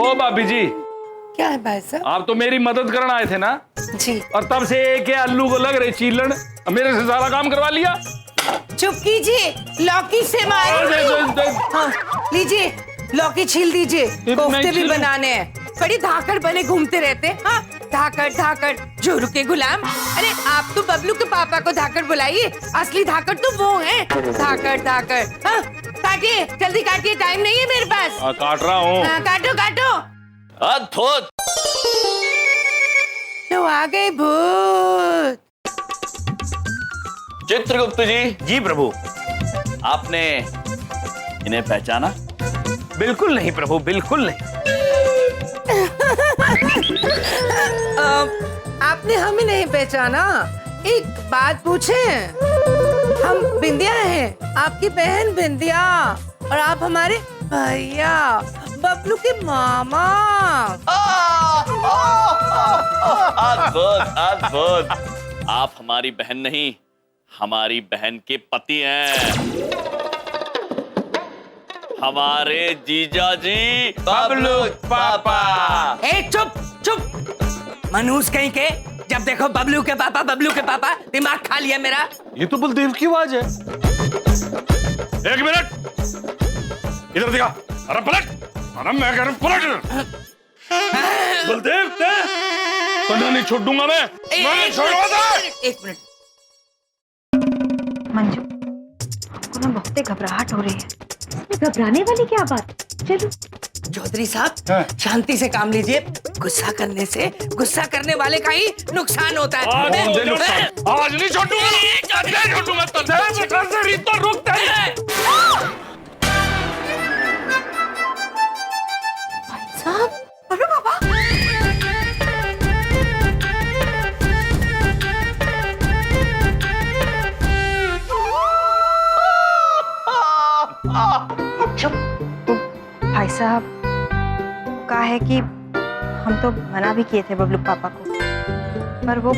ओ भाभी जी, क्या है भाई साहब? आप तो मेरी मदद करना आए थे ना? जी। और तब से एक ही अल्लू को लग रही चीलन, मेरे से सारा काम करवा लिया। चुप कीजिए, लौकी से मारिए। हाँ, लीजिए लौकी छील दीजिए, कोफ्ते भी बनाने हैं। बड़ी धाकड़ बने घूमते रहते हैं। हाँ, धाकड़ धाकड़ जोरू के गुलाम। अरे आप तो बबलू के पापा को धाकड़ बुलाइए, असली धाकड़ तो वो है। धाकड़ धाकड़। हाँ, काटिए जल्दी काटिए, टाइम नहीं है मेरे पास। काट रहा हूँ। हाँ, काटो काटो। अद्भुत। लो आ गए भूत। चित्रगुप्त जी। जी प्रभु। आपने इन्हें पहचाना? बिल्कुल नहीं प्रभु, बिल्कुल नहीं। आपने हमें नहीं पहचाना? एक बात पूछे, हम बिंदिया हैं, आपकी बहन बिंदिया, और आप हमारे भैया बबलू के मामा। अद्भुत अद्भुत। आप हमारी बहन नहीं, हमारी बहन के पति हैं, हमारे जीजा जी बबलू पापा। ए चुप चुप, मनहूस कहीं के। जब देखो बबलू के पापा, बबलू के पापा, दिमाग खा लिया मेरा। ये तो बलदेव की आवाज है। एक मिनट, इधर दिखा। अरे पलट, अरे मैं कह रहा हूं पलट। बलदेव ते तो नहीं छोड़ दूंगा मैं नहीं छोड़ूंगा। एक मिनट। मंजू, हमको ना बहुत घबराहट हो रही है। इसमें घबराने वाली क्या बात? चलो। चौधरी साहब, शांति से काम लीजिए। गुस्सा करने से गुस्सा करने वाले का ही नुकसान होता है। आज नहीं छोड़ूंगा, नहीं छोड़ूंगा। तो रुक साहब, अरे बाबा, चुप। तो भाई साहब, कहा है कि हम तो मना भी किए थे बबलू पापा को, पर वो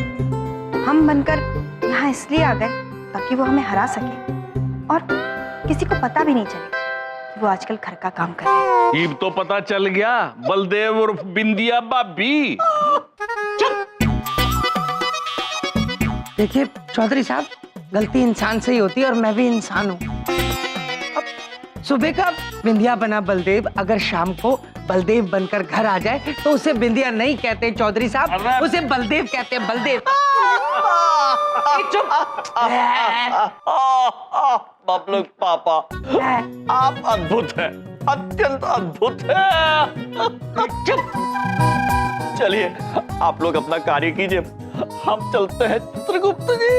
हम बनकर यहाँ इसलिए आ गए ताकि वो हमें हरा सके और किसी को पता भी नहीं चले कि वो आजकल घर का काम कर रहे हैं। अब तो पता चल गया, बलदेव और बिंदिया भाभी। देखिए चौधरी साहब, गलती इंसान से ही होती है और मैं भी इंसान हूँ। सुबह का बिंदिया बना बलदेव अगर शाम को बलदेव बनकर घर आ जाए तो उसे बिंदिया नहीं कहते चौधरी साहब, उसे बलदेव कहते हैं, बलदेव। चुप। बबलू पापा, आप अद्भुत हैं, अत्यंत अद्भुत हैं। चुप। चलिए आप लोग अपना कार्य कीजिए, हम चलते हैं चित्रगुप्त जी।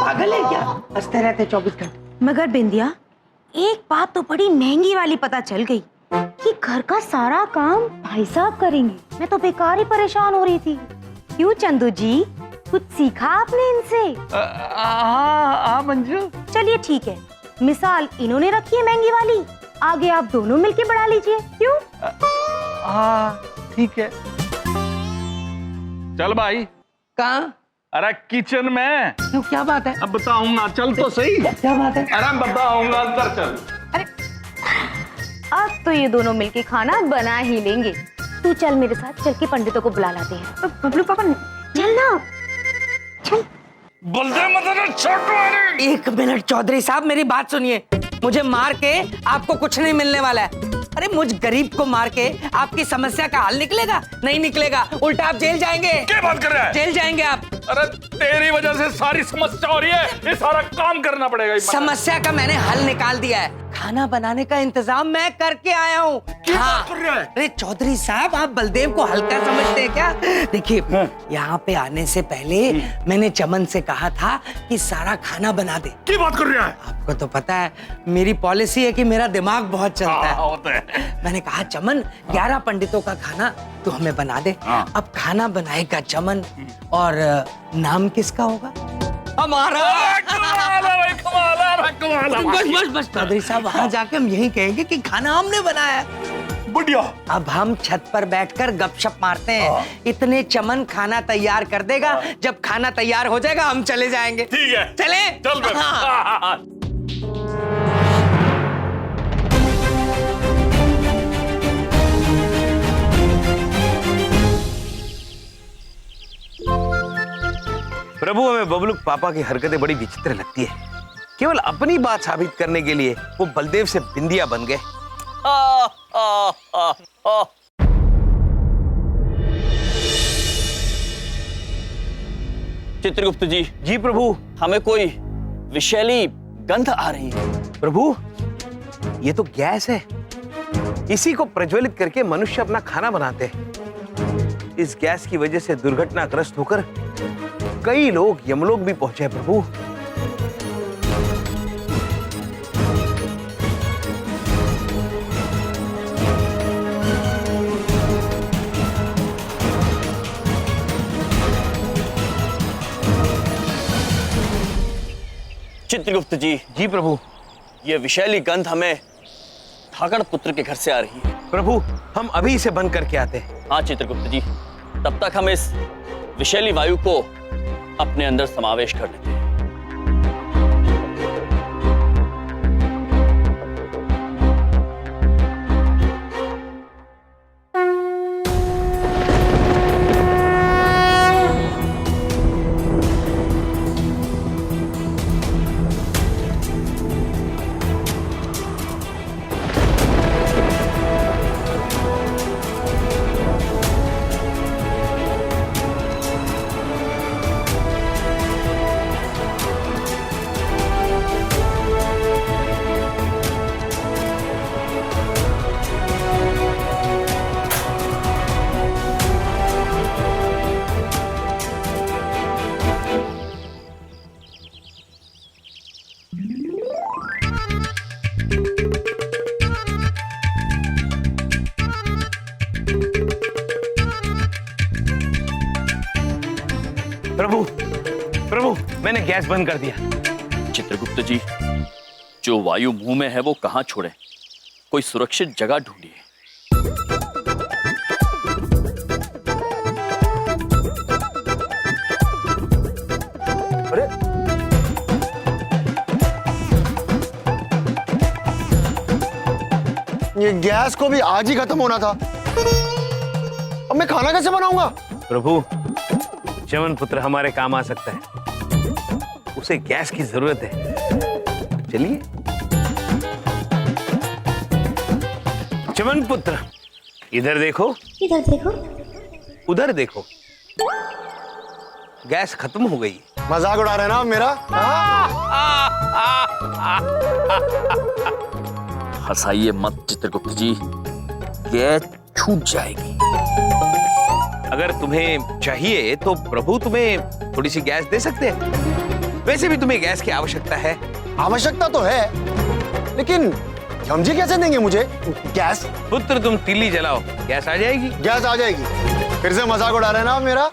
पागल है क्या? हंसते रहते 24 घंटे। मगर बिंदिया, एक बात तो बड़ी महंगी वाली पता चल गई कि घर का सारा काम भाई साहब करेंगे। मैं तो बेकार ही परेशान हो रही थी। क्यों चंदू जी, कुछ सीखा आपने इनसे? हाँ मंजू। चलिए ठीक है, मिसाल इन्होंने रखी है महंगी वाली, आगे आप दोनों मिलके बढ़ा लीजिए। क्यों? हाँ ठीक है। चल भाई। कहाँ? अरे किचन में। क्यों, क्या बात है? अब बताऊंगा, चल तो सही। क्या बात है? अरे बताऊंगा, अंदर चल। अरे अब तो ये दोनों मिलके खाना बना ही लेंगे। तू चल मेरे साथ, चल के पंडितों को बुला लाते हैं। तो बबलू पापा चल ना, चल। बलदेव मतलब छोटू। एक मिनट चौधरी साहब, मेरी बात सुनिए। मुझे मार के आपको कुछ नहीं मिलने वाला है। अरे मुझ गरीब को मार के आपकी समस्या का हल निकलेगा? नहीं निकलेगा, उल्टा आप जेल जाएंगे। क्या बात कर रहा है? जेल जाएंगे आप। अरे तेरी वजह से सारी समस्या हो रही है, ये सारा काम करना पड़ेगा। समस्या का मैंने हल निकाल दिया है। खाना बनाने का इंतजाम मैं करके आया हूँ। हाँ। अरे चौधरी साहब, आप बलदेव को हल्का समझते हैं क्या? देखिए, यहाँ पे आने से पहले मैंने चमन से कहा था कि सारा खाना बना दे। क्या बात कर रहा है? आपको तो पता है मेरी पॉलिसी है कि मेरा दिमाग बहुत चलता है। होता है। मैंने कहा चमन, 11 पंडितों का खाना तू हमें बना दे। अब खाना बनाएगा चमन, और नाम किसका होगा? हमारा। बस बस चौधरी साहब, वहाँ जाके हम यही कहेंगे कि खाना हमने बनाया है। बढ़िया। अब हम छत पर बैठकर गपशप मारते हैं। इतने चमन खाना तैयार कर देगा, जब खाना तैयार हो जाएगा हम चले जाएंगे। ठीक है, चले? चल। हाँ। प्रभु, हमें बबलू पापा की हरकतें बड़ी विचित्र लगती है। केवल अपनी बात साबित करने के लिए वो बलदेव से बिंदिया बन गए। चित्रगुप्त जी, जी प्रभु। हमें कोई विषैली गंध आ रही है। प्रभु, ये तो गैस है। इसी को प्रज्वलित करके मनुष्य अपना खाना बनाते हैं। इस गैस की वजह से दुर्घटनाग्रस्त होकर कई लोग यमलोक भी पहुंचे प्रभु। चित्रगुप्त जी, जी प्रभु। ये विषैली गंध हमें धाकड़ पुत्र के घर से आ रही है। प्रभु, हम अभी इसे बंद करके आते हैं। हाँ चित्रगुप्त जी, तब तक हम इस विषैली वायु को अपने अंदर समावेश कर लेते हैं। प्रभु, प्रभु, मैंने गैस बंद कर दिया। चित्रगुप्त जी, जो वायु मुंह में है वो कहां छोड़े? कोई सुरक्षित जगह ढूंढिए। अरे, ये गैस को भी आज ही खत्म होना था। अब मैं खाना कैसे बनाऊंगा? प्रभु, च्यवन पुत्र हमारे काम आ सकता है। उसे गैस की जरूरत है। चलिए। च्यवन पुत्र, इधर देखो। इधर देखो। उधर देखो। गैस खत्म हो गई। मजाक उड़ा रहे ना आप मेरा? हंसाइए मत चित्रगुप्त जी, गैस छूट जाएगी। अगर तुम्हें चाहिए तो प्रभु तुम्हें थोड़ी सी गैस दे सकते हैं। वैसे भी तुम्हें गैस की आवश्यकता है। आवश्यकता तो है, लेकिन यमजी कैसे देंगे मुझे गैस? पुत्र, तुम तीली जलाओ, गैस आ जाएगी। गैस आ जाएगी? फिर से मजाक उड़ा रहे ना आप मेरा?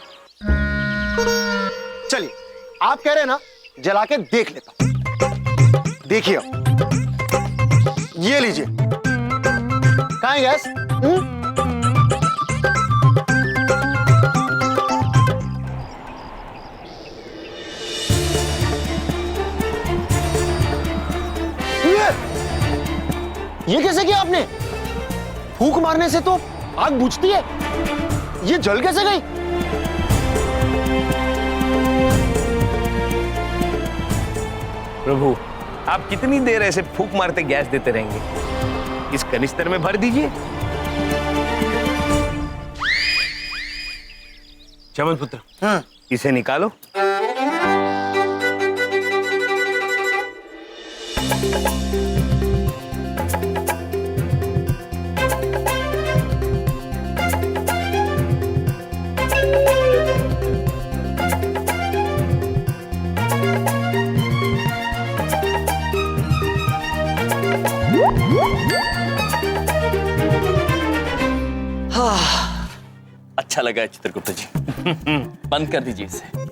चलिए, आप कह रहे हैं ना, जला के देख लेता हूं। देखिए, ये लीजिए। कहाँ है गैस? ये कैसे किया आपने? फूंक मारने से तो आग बुझती है, ये जल कैसे गई? प्रभु, आप कितनी देर ऐसे फूंक मारते गैस देते रहेंगे? इस कनिस्तर में भर दीजिए। च्यवन पुत्र, इसे निकालो। अच्छा लगा है चित्रगुप्त जी। बंद कर दीजिए इसे।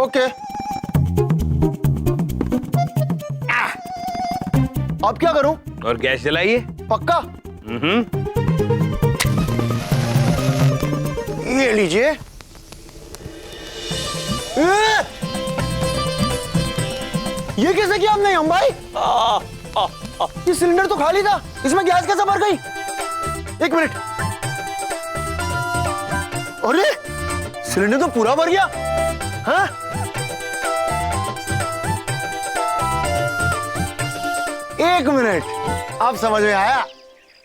ओके। अब क्या करूं? और गैस जलाइए। पक्का? ये लीजिए। ये कैसे किया आपने हम भाई? ये सिलेंडर तो खाली था, इसमें गैस कैसे भर गई? एक मिनट। अरे, सिलेंडर तो पूरा भर गया। हाँ? एक मिनट, अब समझ में आया।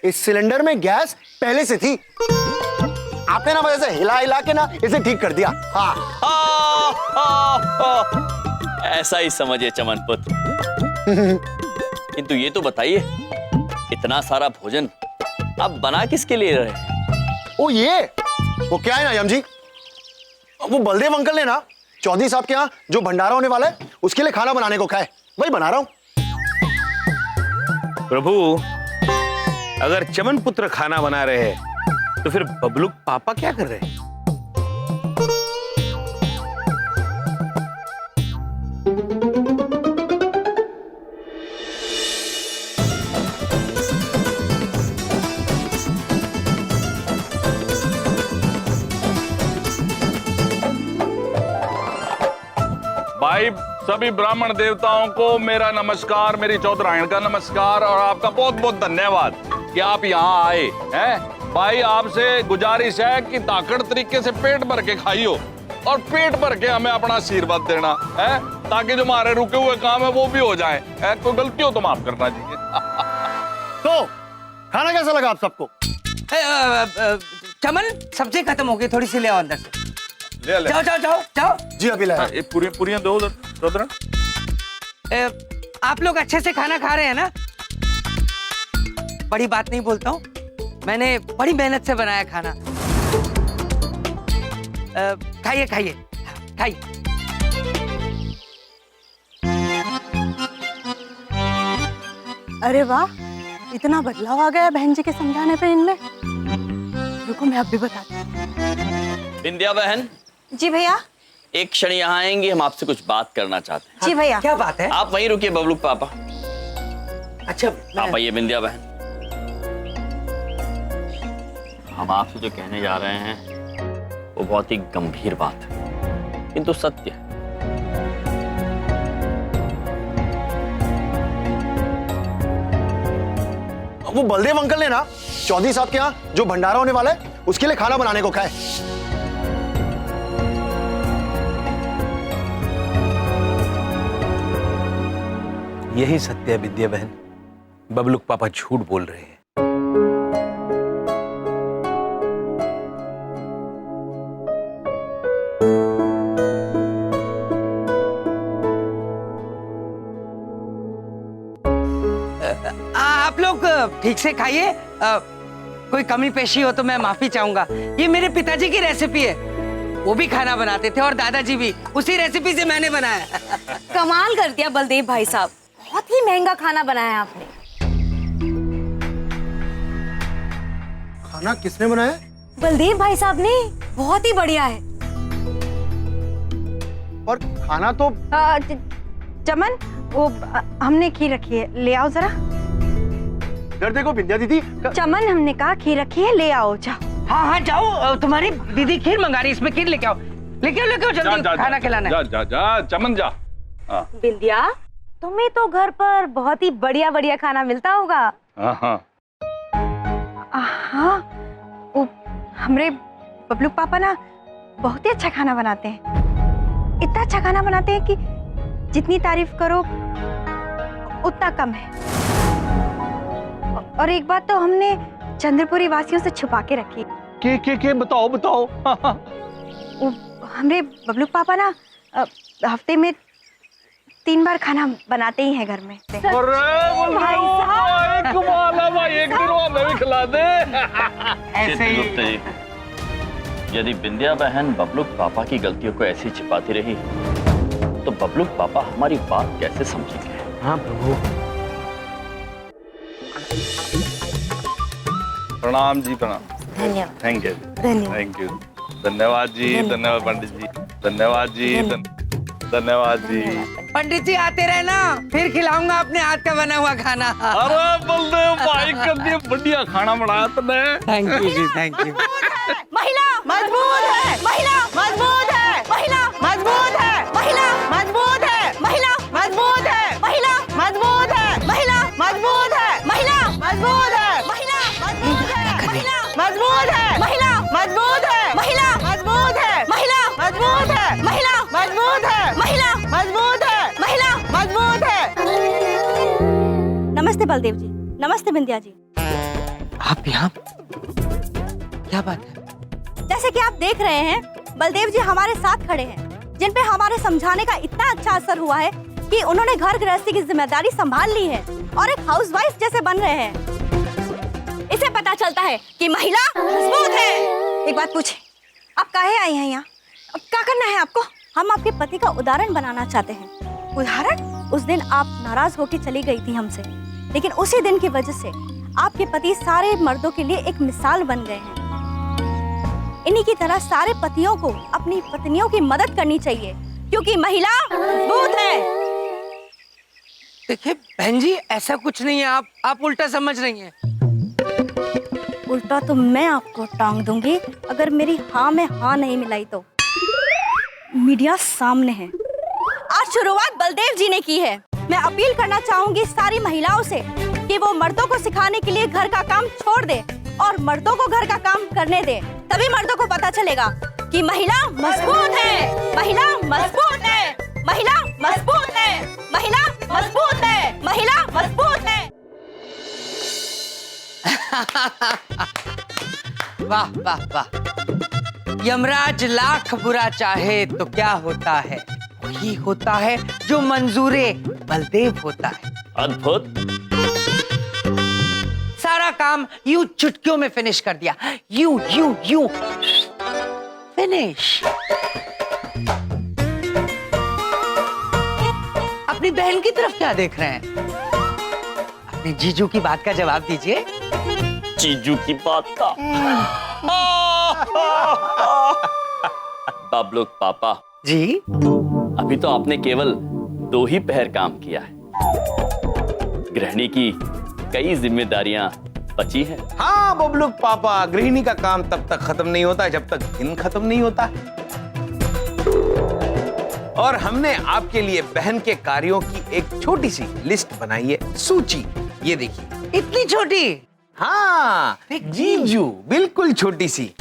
इस सिलेंडर में गैस पहले से थी, आपने ना वैसे हिला हिला के ना इसे ठीक कर दिया। हाँ ऐसा ही समझिए चमन पुत्र। किंतु ये तो बताइए, इतना सारा भोजन आप बना किसके लिए रहे? ओ ये, वो क्या है ना यम जी, वो बलदेव अंकल ने ना चौधरी साहब के यहाँ जो भंडारा होने वाला है उसके लिए खाना बनाने को कहा है, वही बना रहा हूं। प्रभु, अगर चमन पुत्र खाना बना रहे हैं तो फिर बबलू पापा क्या कर रहे हैं? भाई सभी ब्राह्मण देवताओं को मेरा नमस्कार, मेरी चौधरायण का नमस्कार और आपका बहुत बहुत धन्यवाद कि आप यहाँ आए हैं। भाई आपसे गुजारिश है कि ताकड़ तरीके से पेट भर के खाइयो और पेट भर के हमें अपना आशीर्वाद देना है, ताकि जो हमारे रुके हुए काम है वो भी हो जाए। कोई गलती हो तो माफ करना चाहिए। तो खाना कैसा लगा आप सबको? चमन, सब्जी खत्म हो गई, थोड़ी सी ले आओ अंदर से। ले ले। जाओ जाओ जाओ जाओ। जी अभी लाया। ये पूरियां दो उधर चौधरायण। आप लोग अच्छे से खाना खा रहे हैं ना? बड़ी बात नहीं बोलता हूँ, मैंने बड़ी मेहनत से बनाया खाना। खाइए खाइए खाइए। अरे वाह, इतना बदलाव आ गया बहन जी के समझाने पे इनमें। रुको मैं अब भी बताती हूँ। विंध्या बहन, जी भैया। एक क्षण यहाँ आएंगे, हम आपसे कुछ बात करना चाहते हैं। जी भैया। क्या बात है? आप वहीं रुकिए बबलू पापा। अच्छा आप आइए विंध्या बहन। हम आपसे जो कहने जा रहे हैं वो बहुत ही गंभीर बात है, किंतु सत्य है। वो बलदेव अंकल ने ना चौधरी साहब के यहाँ जो भंडारा होने वाला है उसके लिए खाना बनाने को कहा है। यही सत्य है विद्या बहन, बबलू पापा झूठ बोल रहे हैं। आप लोग ठीक से खाइए। कोई कमी पेशी हो तो मैं माफी चाहूंगा। ये मेरे पिताजी की रेसिपी है, वो भी खाना बनाते थे और दादाजी भी, उसी रेसिपी से मैंने बनाया। कमाल कर दिया बलदेव भाई साहब, बहुत ही महंगा खाना बनाया आपने। खाना किसने बनाया? बलदेव भाई साहब ने, बहुत ही बढ़िया है। और खाना तो चमन, वो हमने खीर रखी है, ले आओ जरा। इधर देखो विंध्या दीदी। चमन, हमने कहा खीर रखी है, ले आओ, जाओ। हाँ हाँ जाओ, तुम्हारी दीदी खीर मंगा रही है, इसमें खीर लेके आओ, लेके आओ, लेके आओ जल्दी, खाना खिलाना है। जा जा जा चमन जा। बिंदिया, तुम्हें तो घर पर बहुत ही बढ़िया बढ़िया खाना मिलता होगा। हाँ हाँ हाँ, वो हमरे बबलू पापा ना बहुत ही अच्छा खाना बनाते हैं। इतना अच्छा खाना बनाते हैं कि जितनी तारीफ करो उतना कम है। और एक बात तो हमने चंद्रपुरी वासियों से छुपा के रखी। के बताओ बताओ। वो हमरे बबलू पापा ना हफ्ते में 3 बार खाना बनाते ही हैं घर में। अरे कमाल है भाई, एक दिन हमें भी खिला दे। ऐसे ही यदि विंध्या बहन बबलू पापा की गलतियों को ऐसे छिपाती रही तो बबलू पापा हमारी बात कैसे समझेंगे? हाँ प्रभु। प्रणाम जी, प्रणाम। धन्यवाद। थैंक यू धन्यवाद। Thank you. धन्यवाद जी, धन्यवाद पंडित जी, धन्यवाद जी, धन्यवाद जी। पंडित जी आते रहना, फिर खिलाऊंगा अपने हाथ का बना हुआ खाना। अरे बलदेव भाई, कभी बढ़िया खाना बनाया तुमने। Thank you ji, thank you. महिला मजबूत है, महिला मजबूत है, महिला मजबूत है, महिला मजबूत है, महिला मजबूत है, महिला मजबूत है, महिला मजबूत है, महिला मजबूत है, महिला मजबूत है, महिला मजबूत है, महिला मजबूत है, महिला मजबूत है, महिला मजबूत है, महिला मजबूत है, महिला मजबूत है, महिला मजबूत है। बलदेव जी। नमस्ते बिंदिया जी। आप यहाँ? क्या बात है? जैसे कि आप देख रहे हैं, बलदेव जी हमारे साथ खड़े हैं, जिन पे हमारे समझाने का इतना अच्छा असर हुआ है कि उन्होंने घर गृहस्थी की जिम्मेदारी संभाल ली है और एक हाउसवाइफ जैसे बन रहे हैं। इसे पता चलता है कि महिला मजबूत है। एक बात पूछे, आप काहे आई हैं यहाँ? अब क्या करना है आपको? हम आपके पति का उदाहरण बनाना चाहते हैं। उदाहरण? उस दिन आप नाराज होकर चली गई थी हमसे, लेकिन उसी दिन की वजह से आपके पति सारे मर्दों के लिए एक मिसाल बन गए हैं। इन्हीं की तरह सारे पतियों को अपनी पत्नियों की मदद करनी चाहिए, क्योंकि महिला मजबूत है। देखिए बहन जी, ऐसा कुछ नहीं है, आप उल्टा समझ रही हैं। उल्टा तो मैं आपको टांग दूंगी अगर मेरी हाँ में हाँ नहीं मिलाई तो। मीडिया सामने है। आज शुरुआत बलदेव जी ने की है। मैं अपील करना चाहूंगी सारी महिलाओं से कि वो मर्दों को सिखाने के लिए घर का काम छोड़ दे और मर्दों को घर का काम करने दे। तभी मर्दों को पता चलेगा कि महिला मजबूत है, महिला मजबूत है, महिला मजबूत है, महिला मजबूत है, महिला मजबूत है। वाह वाह वाह। यमराज लाख बुरा चाहे तो क्या होता है, वही होता है जो मंजूरे बलदेव होता है। अद्भुत। सारा काम यूं चुटकियों में फिनिश कर दिया। यूं यूं यूं फिनिश। अपनी बहन की तरफ क्या देख रहे हैं? अपने जीजू की बात का जवाब दीजिए। जीजू की बात का बबलूक पापा जी, अभी तो आपने केवल 2 ही पहर काम किया है। गृहिणी की कई जिम्मेदारियां बची हैं। हाँ बबलूक पापा, गृहिणी का काम तब तक खत्म नहीं होता जब तक दिन खत्म नहीं होता। और हमने आपके लिए बहन के कार्यों की एक छोटी सी लिस्ट बनाई है, सूची। ये देखिए। इतनी छोटी? हाँ जीजू, बिल्कुल छोटी सी।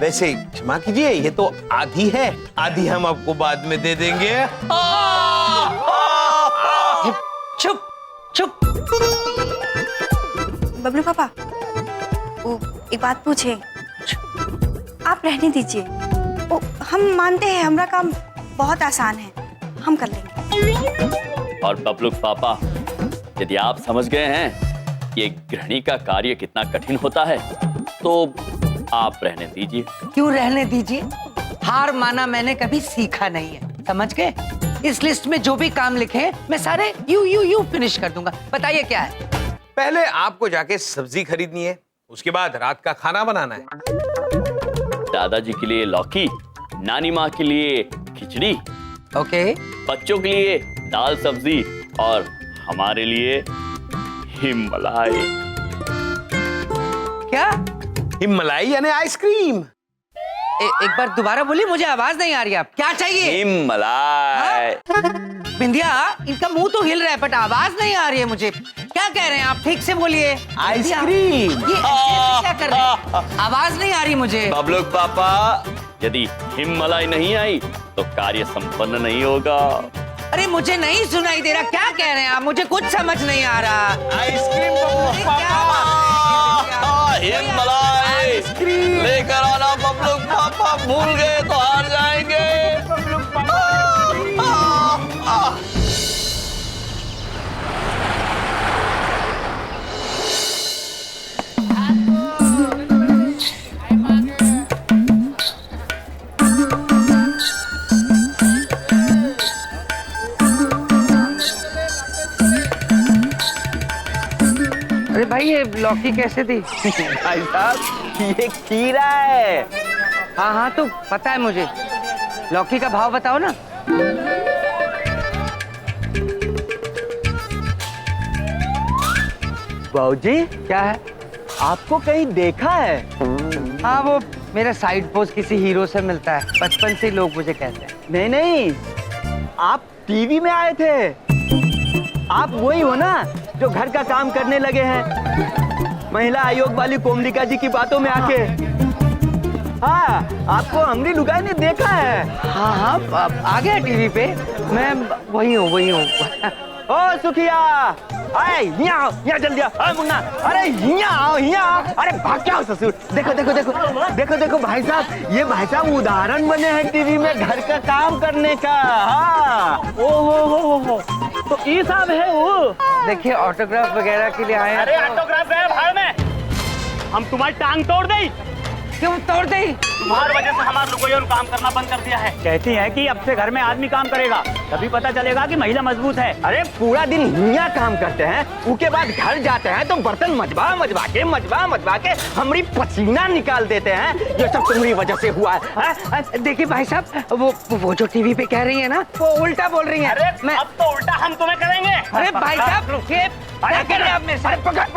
वैसे क्षमा कीजिए, ये तो आधी है, आधी हम आपको बाद में दे देंगे। चुप चुप। बबलू पापा, वो एक बात पूछे, आप रहने दीजिए। वो हम मानते हैं, हमारा काम बहुत आसान है, हम कर लेंगे। और बबलूक पापा, यदि आप समझ गए हैं कि एक गृहिणी का कार्य कितना कठिन होता है, तो आप रहने दीजिए। क्यों रहने दीजिए? हार माना मैंने कभी सीखा नहीं है, समझ गए? इस लिस्ट में जो भी काम लिखे हैं, मैं सारे यू यू यू फिनिश कर दूंगा। बताइए क्या है? पहले आपको जाके सब्जी खरीदनी है, उसके बाद रात का खाना बनाना है। दादाजी के लिए लौकी, नानी माँ के लिए खिचड़ी, ओके। बच्चों के लिए दाल सब्जी और हमारे लिए हिमलाई। क्या? हिमलाई यानी आइसक्रीम। एक बार दोबारा बोलिए, मुझे आवाज नहीं आ रही। आप क्या चाहिए? हिमलाई। बिंदिया, इनका मुंह तो हिल रहा है बट आवाज नहीं आ रही है मुझे। क्या कह रहे हैं आप? ठीक से बोलिए। आइसक्रीम। ये ऐसे क्या कर रहे हैं? आवाज नहीं आ रही मुझे। बबलूक पापा, यदि हिमलाई नहीं आई तो कार्य संपन्न नहीं होगा। अरे मुझे नहीं सुनाई दे रहा, क्या कह रहे हैं आप? मुझे कुछ समझ नहीं आ रहा। आइसक्रीम बबलूक पापा। हिमलाई लेकर आना बबलूक पापा, भूल गए तो हार जाएंगे। बबलूक पापा। अरे भाई, ये लौकी कैसे थी? भाई साहब, ये खीरा है। हाँ हाँ, तो पता है मुझे। लौकी का भाव बताओ ना। बाबूजी, क्या है? आपको कहीं देखा है? हाँ, वो मेरा साइड पोस्ट किसी हीरो से मिलता है, बचपन से लोग मुझे कहते हैं। नहीं नहीं, आप टीवी में आए थे। आप वही हो ना जो घर का काम करने लगे हैं, महिला आयोग वाली कोमलिका जी की बातों में आके। हाँ, आपको हमारी लुगाई ने देखा है। हाँ हाँ, आ गया टीवी पे। मैं वही हूँ। ओ सुखिया, आए यहाँ जल्दी आओ। मुन्ना, अरे यहाँ आओ। अरे भाग क्या हो ससुर। देखो भाई साहब, ये भाई साहब उदाहरण बने हैं टीवी में घर का काम करने का। हाँ, ओहो, तो ये साहब है वो। देखिए ऑटोग्राफ वगैरह के लिए आए हैं। अरे ऑटोग्राफ है भाड़ में, हम तुम्हारी टांग तोड़ दें। क्यों तोड़ दी? तुम्हारी वजह से हमारे लोगों ने काम करना बंद कर दिया है। कहती है कि अब से घर में आदमी काम करेगा, तभी पता चलेगा कि महिला मजबूत है। अरे पूरा दिन हिया काम करते हैं, उसके बाद घर जाते हैं तो बर्तन मजबा के हमारी पसीना निकाल देते हैं। ये सब तुम्हारी वजह से हुआ है। देखिए भाई साहब, वो जो टीवी पे कह रही है ना, वो उल्टा बोल रही है। अरे अब तो उल्टा हम तुम्हें करेंगे। अरे भाई साहब, रुकिए। क्या कर रहे हैं आप मेरे साथ? पकड़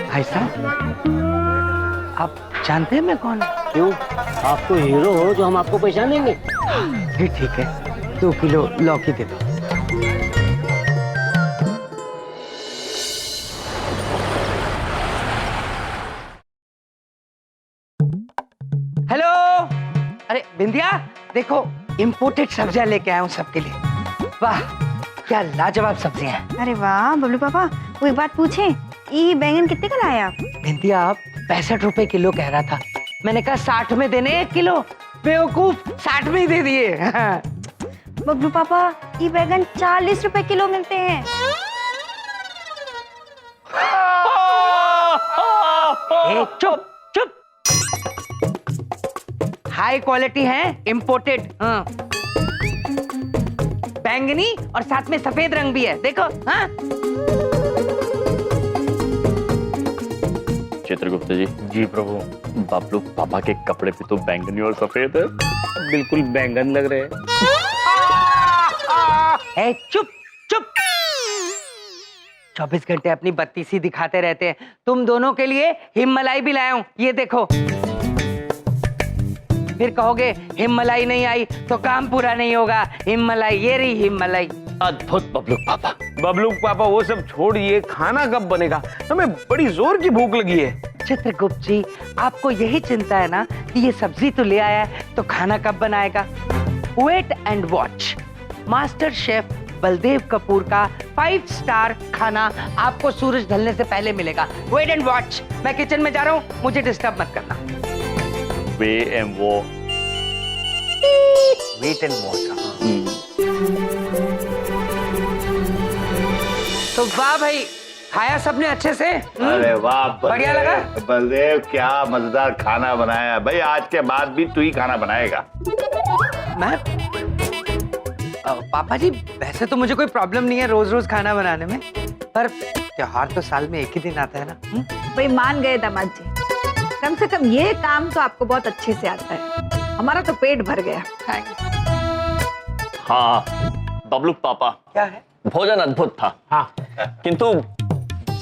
भाई साहब, आप जानते हैं मैं कौन? क्यों? आप तो हीरो हो जो हम आपको पहचानेंगे। ठीक है, 2 किलो लौकी दे दो। हेलो, अरे बिंदिया, देखो इम्पोर्टेड सब्जियां लेके आया हूँ सबके लिए। वाह, क्या लाजवाब सब्जियां हैं। अरे वाह बबलू पापा, वो एक बात पूछे, ये बैंगन कितने का लाए आप? बिंदिया, आप 65 रुपए किलो कह रहा था, मैंने कहा 60 में देने 1 किलो। बेवकूफ, 60 में ही दे दिए। बबलू पापा, ये बैंगन 40 रुपए किलो मिलते हैं। चुप। हाई क्वालिटी है, इम्पोर्टेड। हाँ, बैंगनी और साथ में सफेद रंग भी है, देखो। हाँ, चित्रगुप्त जी प्रभु, बबलू पापा के कपड़े पे तो बैंगनी और सफेद है, बिल्कुल बैंगन लग रहे हैं। चुप। 24 घंटे अपनी बत्तीसी दिखाते रहते हैं। तुम दोनों के लिए हिममलाई भी लाया हूं, ये देखो। फिर कहोगे हिममलाई नहीं आई तो काम पूरा नहीं होगा। हिममलाई, ये रही हिममलाई। अद्भुत बबलू पापा। बबलू पापा वो सब छोड़िए, खाना कब बनेगा? हमें बड़ी जोर की भूख लगी है। चित्रगुप्त जी, आपको यही चिंता है ना कि ये सब्जी तो ले आया है तो खाना कब बनाएगा? Wait and watch. Master chef Baldev Kapoor का 5 स्टार खाना आपको सूरज ढलने से पहले मिलेगा। Wait and watch. मैं किचन में जा रहा हूँ, मुझे डिस्टर्ब मत करना। Wait and watch. तो वाह भाई, खाया सबने अच्छे से? अरे वाह बढ़िया लगा? बलदेव, क्या मजेदार खाना बनाया भाई। आज के बाद भी तू ही खाना बनाएगा। मैं पापा जी, वैसे तो मुझे कोई प्रॉब्लम नहीं है रोज रोज खाना बनाने में, पर त्योहार तो साल में एक ही दिन आता है ना। भाई मान गए दामाद जी, कम से कम ये काम तो आपको बहुत अच्छे से आता है। हमारा तो पेट भर गया। हाँ बबलू पापा, क्या है? भोजन अद्भुत था। हाँ, किंतु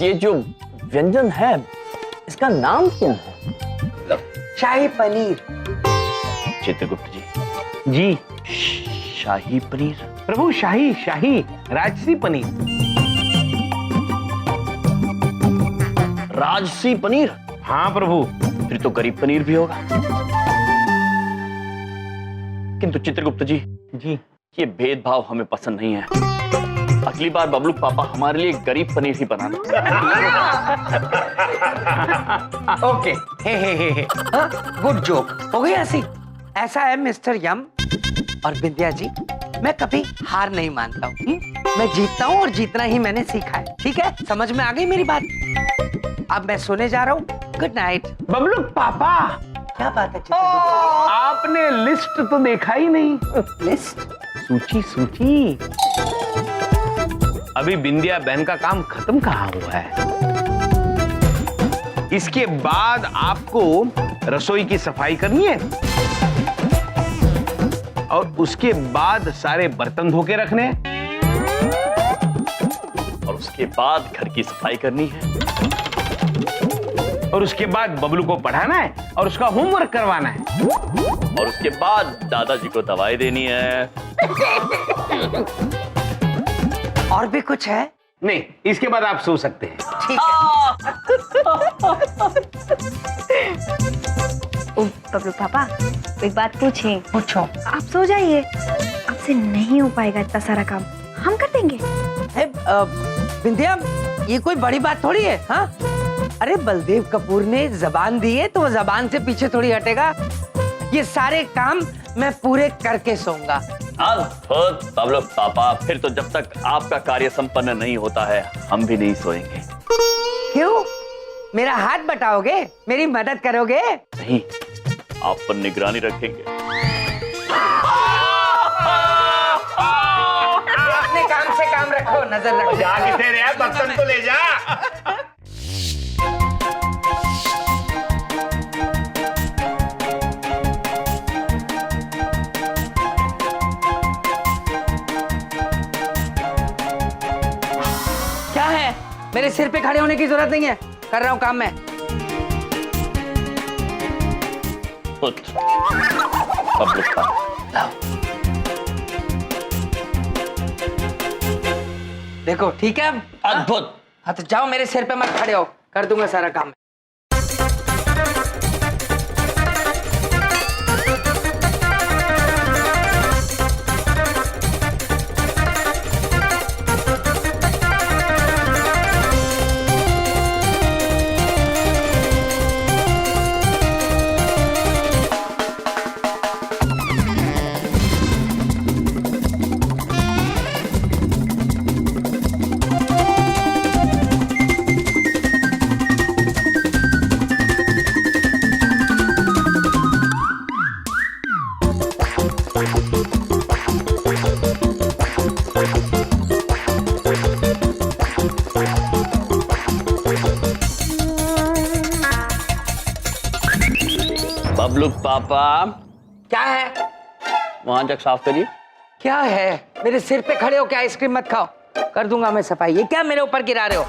ये जो व्यंजन है, इसका नाम क्या है? शाही पनीर। चित्रगुप्त जी शाही पनीर। प्रभु, शाही राजसी पनीर। राजसी पनीर? हाँ प्रभु। फिर तो गरीब पनीर भी होगा। किंतु चित्रगुप्त जी, ये भेदभाव हमें पसंद नहीं है। अगली बार बबलू पापा हमारे लिए गरीब पनीर ही बनाना। ओके, हे। गुड जोक हो गई हंसी। ऐसा है मिस्टर यम और बिंदिया जी, मैं कभी हार नहीं मानता हूँ। मैं जीतता हूँ और जीतना ही मैंने सीखा है। ठीक है, समझ में आ गई मेरी बात? अब मैं सोने जा रहा हूँ। Good night. बबलू पापा, क्या बात है? आपने लिस्ट तो देखा ही नहीं। लिस्ट? सूची। अभी बिंदिया बहन का काम खत्म कहाँ हुआ है। इसके बाद आपको रसोई की सफाई करनी है और उसके बाद सारे बर्तन धो के रखने हैं। उसके बाद घर की सफाई करनी है, और उसके बाद बबलू को पढ़ाना है और उसका होमवर्क करवाना है, और उसके बाद दादाजी को दवाई देनी है। और भी कुछ है? नहीं, इसके बाद आप सो सकते हैं। ठीक है। ओ बबलू पापा, एक बात पूछें? पूछो। आप सो जाइए, आपसे नहीं हो पाएगा इतना सारा काम, हम कर देंगे। विंध्या, ये कोई बड़ी बात थोड़ी है। हाँ, अरे बलदेव कपूर ने जबान दी है तो वो जबान से पीछे थोड़ी हटेगा। ये सारे काम मैं पूरे करके सोऊंगा। अद्भुत बबलू पापा, फिर तो जब तक आपका कार्य संपन्न नहीं होता है हम भी नहीं सोएंगे। क्यों? मेरा हाथ बटाओगे? मेरी मदद करोगे? नहीं, आप पर निगरानी रखेंगे। अपने काम से काम रखो, नजर रखो। जा किसे रे, बर्तन तो ले जा। क्या है? मेरे सिर पे खड़े होने की जरूरत नहीं है, कर रहा हूँ काम मैं। बबलू पापा, लाओ। देखो ठीक है। अद्भुत। हाँ तो जाओ, मेरे सिर पे मत खड़े हो, कर दूंगा सारा काम। बबलू पापा, क्या है? वहां जग साफ करिए। क्या है? मेरे सिर पे खड़े हो क्या? आइसक्रीम मत खाओ, कर दूंगा मैं सफाई। ये क्या मेरे ऊपर गिरा रहे हो?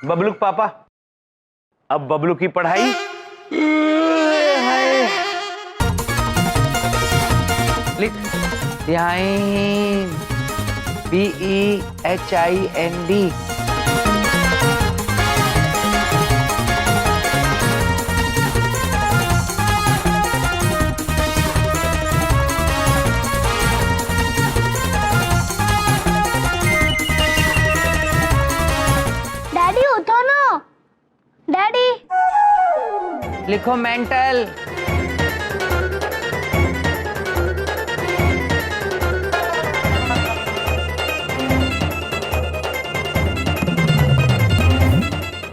बबलू पापा, अब बबलू की पढ़ाई। लिख, BEHIND। डैडी उठो ना, डैडी। लिखो मेंटल।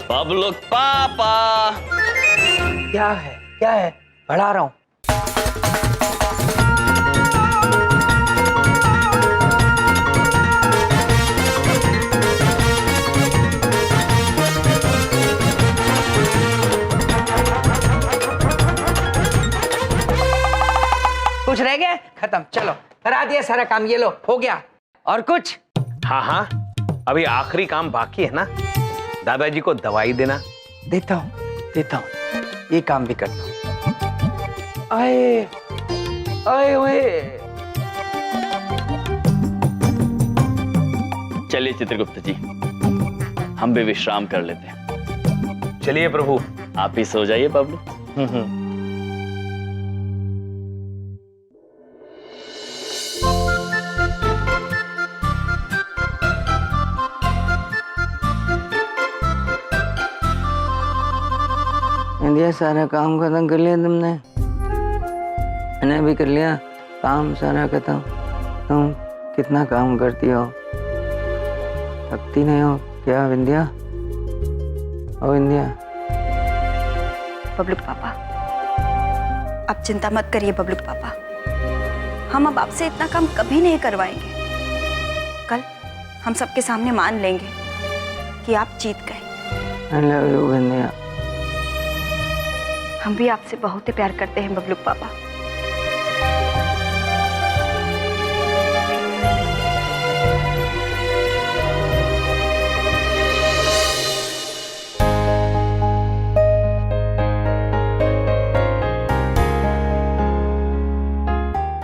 बबलू पापा, क्या है? क्या है? पढ़ा रहा हूं। कुछ रह गया? खत्म, चलो करा दिया सारा काम। ये लो, हो गया। और कुछ? हाँ हाँ, अभी आखिरी काम बाकी है ना, दादाजी को दवाई देना। देता हूँ, देता हूँ, ये काम भी करता हूँ। आए आए ओए। चलिए चित्रगुप्त जी, हम भी विश्राम कर लेते हैं। चलिए प्रभु। आप ही सो जाइए बबलू। इंडिया, सारा काम खत्म कर लिया तुमने? मैंने भी कर लिया काम सारा खत्म। तुम कितना काम करती हो, थकती नहीं हो क्या विंध्या? ओ विंध्या। बबलू पापा, आप चिंता मत करिए बबलू पापा, हम अब आपसे इतना काम कभी नहीं करवाएंगे। कल हम सबके सामने मान लेंगे कि आप जीत गए। I love you, बिंदिया। हम भी आपसे बहुत ही प्यार करते हैं बबलू पापा।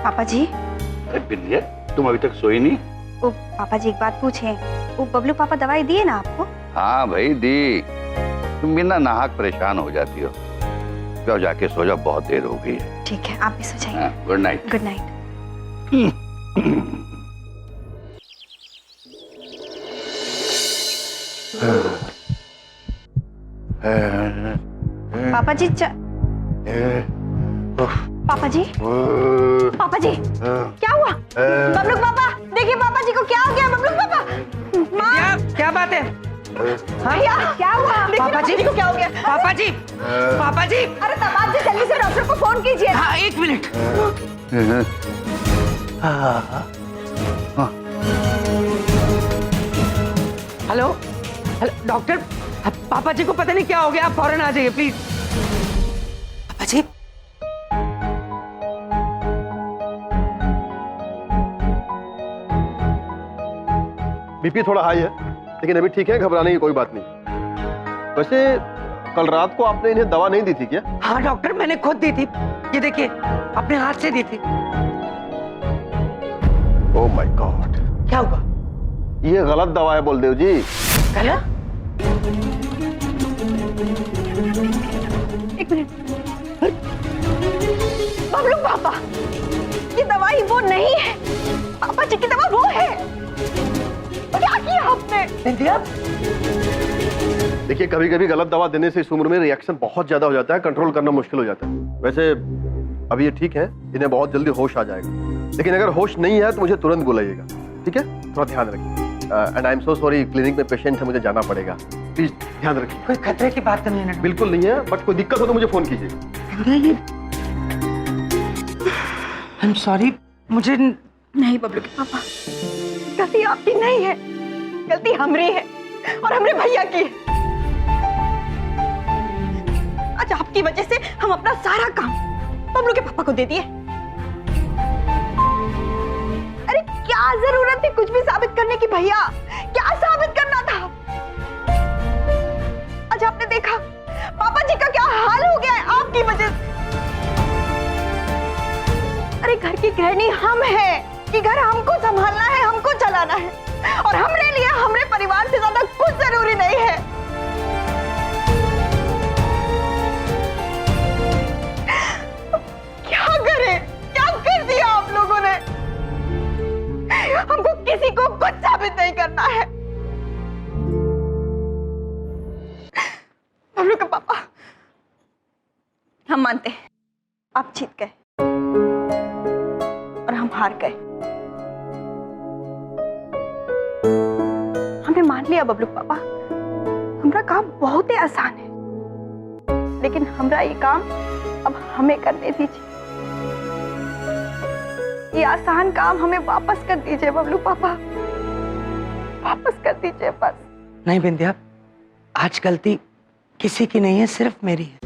पापा जी। अरे बिंदिया, तुम अभी तक सोई नहीं? ओ पापा जी, एक बात पूछें, वो बबलू पापा दवाई दिए ना आपको? हाँ भाई दी। तुम बिना नाहक परेशान हो जाती हो। जाओ जाके सो जाओ, बहुत देर हो गई है। ठीक है, आप भी सो जाइए। Good night. Good night. पापा जी पापा जी, पापा जी, क्या हुआ? बबलू पापा, देखिए पापा जी को क्या हो गया? बबलू पापा, माँ, क्या बात है? भैया, क्या हुआ? पापा जी को क्या हो गया? पापा जी, पापा जी, अरे तब आप जल्दी से डॉक्टर को फोन कीजिए। हाँ, 1 मिनट। हेलो हेलो डॉक्टर, पापा जी को पता नहीं क्या हो गया, आप फौरन आ जाइए प्लीज। पापा जी, बीपी थोड़ा हाई है, लेकिन अभी ठीक है, घबराने की कोई बात नहीं। वैसे कल रात को आपने इन्हें दवा नहीं दी थी क्या? हाँ डॉक्टर, मैंने खुद दी थी, ये देखिए अपने हाथ से दी थी। ओह माय गॉड, क्या हुआ? ये गलत दवा है बलदेव जी। गलत? एक मिनट, बबलू पापा, ये दवाई वो नहीं है, पापा जी की दवा वो है। क्या किया आपने? देखिए, कभी कभी गलत दवा देने से इस उम्र में रिएक्शन बहुत ज्यादा हो जाता है, कंट्रोल करना मुश्किल हो जाता है। वैसे अभी ये ठीक है, इन्हें बहुत जल्दी होश आ जाएगा, लेकिन अगर होश नहीं है तो मुझे तुरंत बुलाइएगा, ठीक है? थोड़ा ध्यान रखिए। And I am so sorry, clinic में पेशेंट है, मुझे जाना पड़ेगा, प्लीज ध्यान रखिए। कोई खतरे की बात तो नहीं है? बिल्कुल नहीं है, बट कोई दिक्कत हो तो मुझे फोन कीजिए। आई एम सॉरी, मुझे नहीं बबलू के पापा, गलती आपकी नहीं है, गलती हमरी है और हमरे भैया की है। आज आपकी वजह से हम अपना सारा काम बबलू के पापा को दे दिए। अरे क्या जरूरत थी कुछ भी साबित करने की भैया? क्या साबित करना था? आज आपने देखा पापा जी का क्या हाल हो गया है आपकी वजह से। अरे घर की गृहिणी हम हैं कि घर हमको संभालना है, हमको चलाना है, और हमरे लिए हमरे परिवार से ज्यादा कुछ जरूरी नहीं है। क्या करें? क्या कर दिया आप लोगों ने? हमको किसी को कुछ साबित नहीं करना है। बबलू का पापा, हम मानते हैं आप जीत गए और हम हार गए। हमने मान लिया बबलू पापा, हमारा काम बहुत ही आसान है, लेकिन हमारा ये काम अब हमें करने दीजिए। ये आसान काम हमें वापस कर दीजिए बबलू पापा, वापस कर दीजिए बस। नहीं बिंदिया, आज गलती किसी की नहीं है, सिर्फ मेरी है।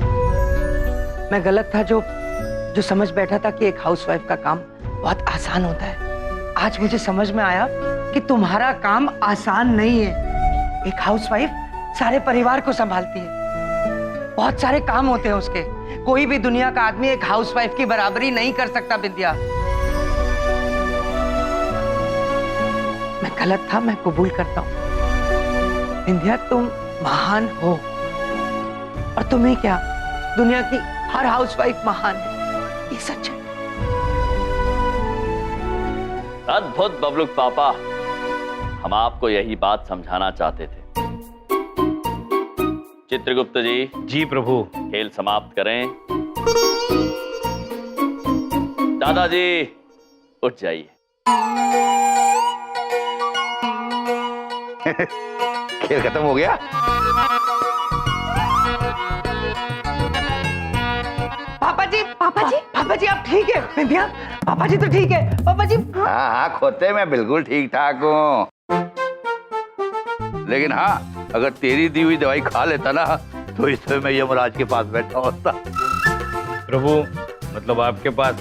मैं गलत था जो समझ बैठा था कि एक हाउसवाइफ का काम बहुत आसान होता है। आज मुझे समझ में आया कि तुम्हारा काम आसान नहीं है। एक हाउसवाइफ सारे परिवार को संभालती है, बहुत सारे काम होते हैं उसके। कोई भी दुनिया का आदमी एक हाउसवाइफ की बराबरी नहीं कर सकता बिंदिया। मैं गलत था, मैं कबूल करता हूँ। बिंदिया, तुम महान हो, और तुम्हें क्या, दुनिया की हर हाउसवाइफ महान है, ये सच है। अद्भुत बबलूक पापा, हम आपको यही बात समझाना चाहते थे। चित्रगुप्त जी। जी प्रभु। खेल समाप्त करें। दादाजी उठ जाइए। खेल खत्म हो गया? पापा जी, पापा जी, पापा जी आप ठीक है? बिंदिया पापा जी तो ठीक है पापा जी। हाँ हाँ खोते मैं बिल्कुल ठीक ठाक हूँ, लेकिन हाँ अगर तेरी दी हुई दवाई खा लेता ना तो इस समय मैं यमराज के पास बैठा होता। प्रभु मतलब आपके पास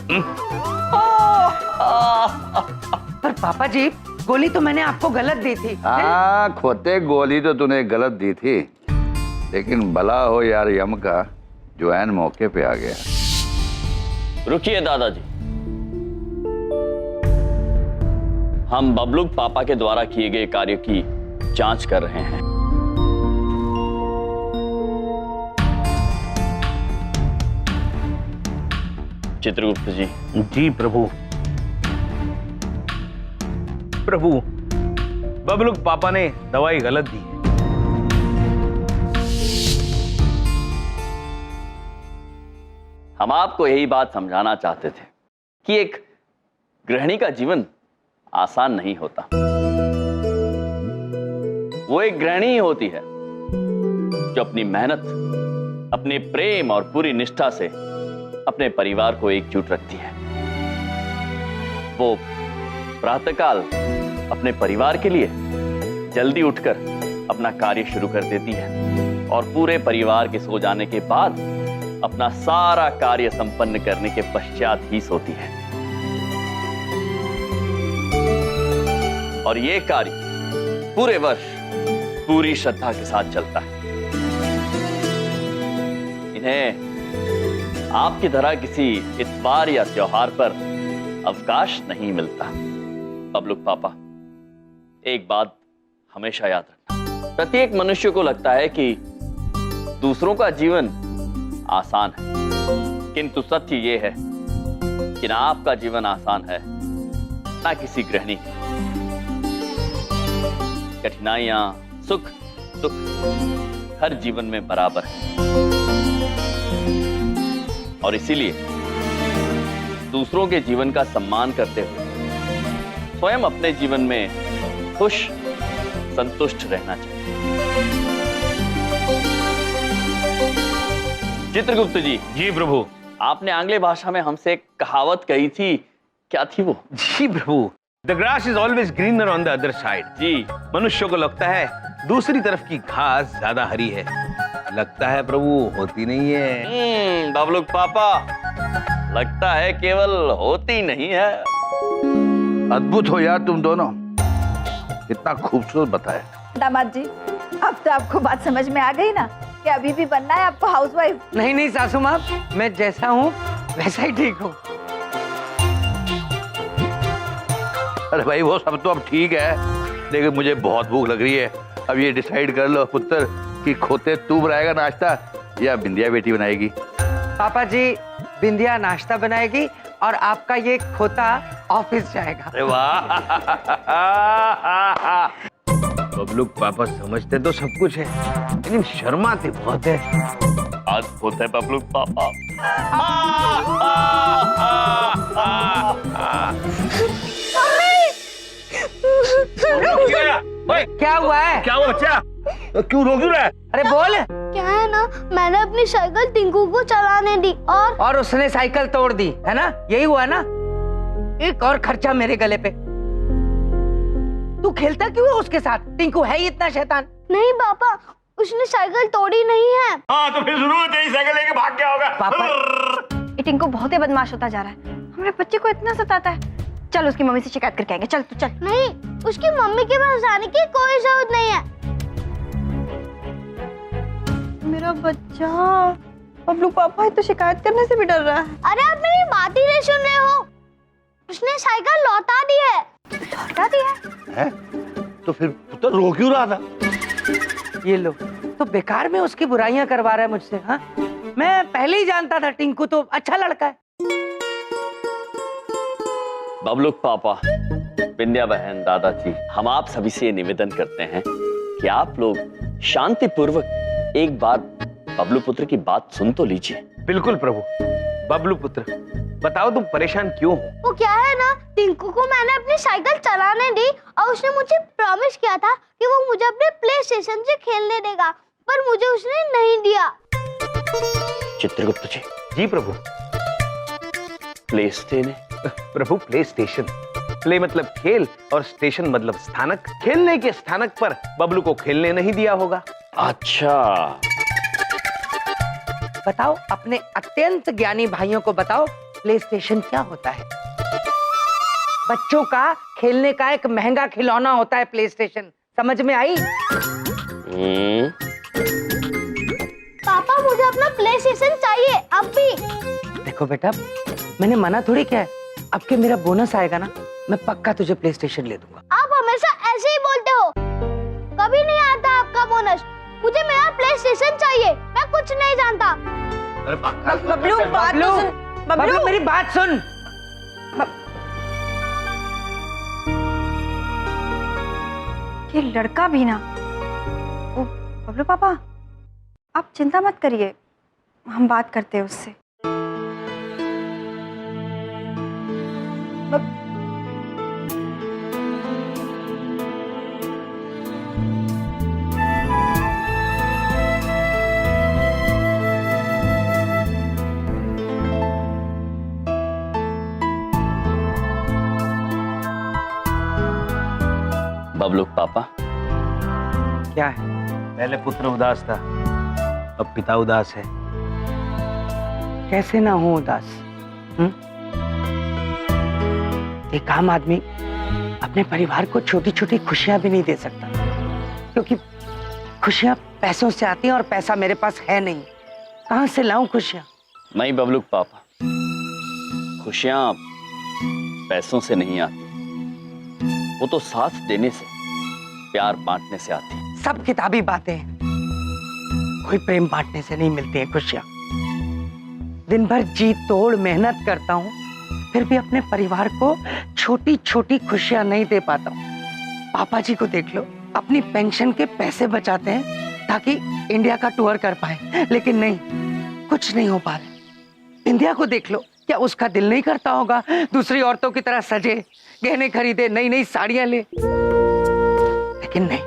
पर पापा जी गोली तो मैंने आपको गलत दी थी। हाँ खोते गोली तो तूने गलत दी थी, लेकिन भला हो यार यम का जो ऐन मौके पे आ गया। रुकिए दादाजी, हम बबलूक पापा के द्वारा किए गए कार्य की जांच कर रहे हैं। चित्रगुप्त जी। जी प्रभु। प्रभु बबलूक पापा ने दवाई गलत दी है। हम आपको यही बात समझाना चाहते थे कि एक गृहिणी का जीवन आसान नहीं होता। वो एक गृहिणी ही होती है जो अपनी मेहनत, अपने प्रेम और पूरी निष्ठा से अपने परिवार को एकजुट रखती है। वो प्रातःकाल अपने परिवार के लिए जल्दी उठकर अपना कार्य शुरू कर देती है और पूरे परिवार के सो जाने के बाद अपना सारा कार्य संपन्न करने के पश्चात ही सोती है। और ये कार्य पूरे वर्ष पूरी श्रद्धा के साथ चलता है। इन्हें आपकी तरह किसी इतवार या त्योहार पर अवकाश नहीं मिलता। बबलूक पापा, एक बात हमेशा याद रखना, प्रत्येक मनुष्य को लगता है कि दूसरों का जीवन आसान है, किंतु सत्य ये है कि ना आपका जीवन आसान है ना किसी गृहिणी। कठिनाइयां, सुख दुख हर जीवन में बराबर है और इसीलिए दूसरों के जीवन का सम्मान करते हुए स्वयं अपने जीवन में खुश संतुष्ट रहना चाहिए। चित्रगुप्त जी। जी प्रभु। आपने आंग्ल भाषा में हमसे एक कहावत कही थी, क्या थी वो? जी प्रभु, the grass is always greener on the other side. जी। मनुष्य को लगता है दूसरी तरफ की घास ज्यादा हरी है, लगता है प्रभु होती नहीं है। बबलूक पापा, लगता है केवल होती नहीं है। अद्भुत हो यार तुम दोनों, कितना खूबसूरत बताया। दामाद जी, अब तो आपको बात समझ में आ गई ना कि अभी भी बनना है आपको हाउसवाइफ? नहीं नहीं सासू माँ, मैं जैसा हूँ वैसा ही ठीक हूँ। अरे भाई वो सब तो अब ठीक है, लेकिन मुझे बहुत भूख लग रही है। अब ये डिसाइड कर लो पुत्र कि खोते तू बनाएगा नाश्ता या बिंदिया बेटी बनाएगी। पापा जी, बिंदिया नाश्ता बनाएगी और आपका ये खोता ऑफिस जाएगा। अरे वाह। बबलूक पापा समझते तो सब कुछ है, लेकिन शर्माते बहुत है। अद्भुत है बबलूक पापा। क्या हुआ है? क्या हुआ बच्चा? क्यों रो क्यों रहा है? अरे बोल। क्या है ना, मैंने अपनी साइकिल टिंकू को चलाने दी और उसने साइकिल तोड़ दी है ना, यही हुआ ना? एक और खर्चा मेरे गले पे। तू खेलता क्यों है उसके साथ? टिंकू है ही इतना शैतान। नहीं पापा, उसने साइकिल तोड़ी नहीं है। हाँ तो फिर जरूर तेरी साइकिल लेके भाग गया होगा। पापा, ये टिंकू बहुत ही बदमाश होता जा रहा है, हमारे बच्चे को इतना सताता है। चल उसकी मम्मी से शिकायत करके आएंगे। चल तू चल। नहीं, उसकी मम्मी के पास जाने की कोई जरूरत नहीं है। मेरा बच्चा बबलू पापा तो शिकायत करने से भी डर रहा है। अरे आप मेरी बात ही नहीं सुन रहे हो, उसने साइकिल लौटा दी है। लौटा दी है? तो फिर पुत्र रो क्यों रहा था? ये लो, तो बेकार में उसकी बुराइयां करवा रहा है मुझसे। हाँ, मैं पहले ही जानता था टिंकू तो अच्छा लड़का है। बबलूक पापा, बिंदिया बहन, दादाजी, हम आप सभी से निवेदन करते हैं कि आप लोग शांति पूर्वक एक बार बबलू पुत्र की बात सुन तो लीजिए। बिल्कुल प्रभु। बबलू पुत्र, बताओ तुम परेशान क्यों हो? वो क्या है ना, टिंकू को मैंने अपनी साइकिल चलाने दी और उसने मुझे प्रॉमिस किया था कि वो मुझे अपने प्ले स्टेशन से खेलने देगा, पर मुझे उसने नहीं दिया। चित्रगुप्त जी। जी प्रभु। Play station? प्रभु प्ले स्टेशन, प्ले मतलब खेल और स्टेशन मतलब स्थानक। खेलने के स्थानक पर बबलू को खेलने नहीं दिया होगा। अच्छा, बताओ अपने अत्यंत ज्ञानी भाइयों को बताओ, प्ले स्टेशन क्या होता है? बच्चों का खेलने का एक महंगा खिलौना होता है प्ले स्टेशन। समझ में आई? पापा मुझे अपना प्ले स्टेशन चाहिए अब भी। देखो बेटा, मैंने मना थोड़ी किया है। अब के मेरा बोनस आएगा ना, मैं पक्का तुझे प्ले स्टेशन ले दूंगा। आप हमेशा ऐसे ही बोलते हो, कभी नहीं आता आपका बोनस। मुझे मेरा प्ले स्टेशन चाहिए, मैं कुछ नहीं जानता। बबलू, बबलू मेरी बात सुन। ये लड़का भी ना। ओ बबलू पापा, आप चिंता मत करिए, हम बात करते हैं उससे। बबलू पापा, क्या है? पहले पुत्र उदास था, अब पिता उदास है। कैसे ना हो उदास? एक आम आदमी अपने परिवार को छोटी छोटी खुशियां भी नहीं दे सकता, क्योंकि खुशियां पैसों से आती हैं और पैसा मेरे पास है नहीं। कहां से लाऊं खुशियां? नहीं बबलू पापा, खुशियां पैसों से नहीं आती, वो तो साथ देने से, प्यार बांटने से आती है। सब किताबी बातें हैं, कोई प्रेम बांटने से नहीं मिलती है खुशियां। दिन भर जी तोड़ मेहनत करता हूँ, फिर भी अपने परिवार को छोटी छोटी खुशियां नहीं दे पाता हूँ। पापा जी को देख लो, अपनी पेंशन के पैसे बचाते हैं ताकि इंडिया का टूर कर पाए, लेकिन नहीं, कुछ नहीं हो पा रहा। इंडिया को देख लो, क्या उसका दिल नहीं करता होगा दूसरी औरतों की तरह सजे, गहने खरीदे, नई नई साड़ियां ले? लेकिन नहीं,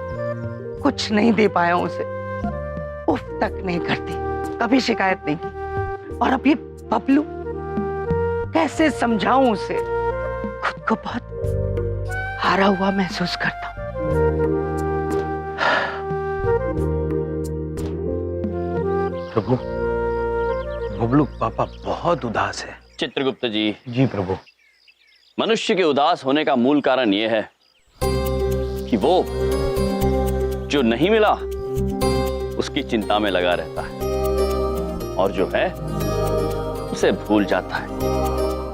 कुछ नहीं दे पाया उसे। उफ तक नहीं करती, कभी शिकायत नहीं की। और अब ये बबलू, कैसे समझाऊं उसे? खुद को बहुत हारा हुआ महसूस करता हूं। प्रभु, बबलू पापा बहुत उदास है। चित्रगुप्त जी। जी प्रभु। मनुष्य के उदास होने का मूल कारण यह है कि वो जो नहीं मिला उसकी चिंता में लगा रहता है, और जो है उसे भूल जाता है।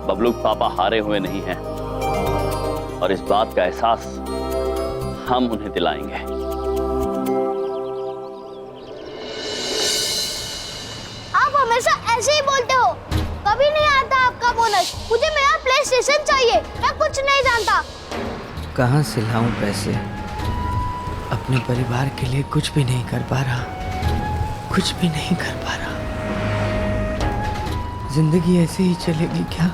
बबलू पापा हारे हुए नहीं हैं, और इस बात का एहसास हम उन्हें दिलाएंगे। आप हमेशा ऐसे ही बोलते हो, कभी नहीं आता आपका बोनस। मुझे मेरा प्ले स्टेशन चाहिए, मैं कुछ नहीं जानता। कहां से लाऊं पैसे? अपने परिवार के लिए कुछ भी नहीं कर पा रहा, कुछ भी नहीं कर पा रहा। जिंदगी ऐसे ही चलेगी क्या?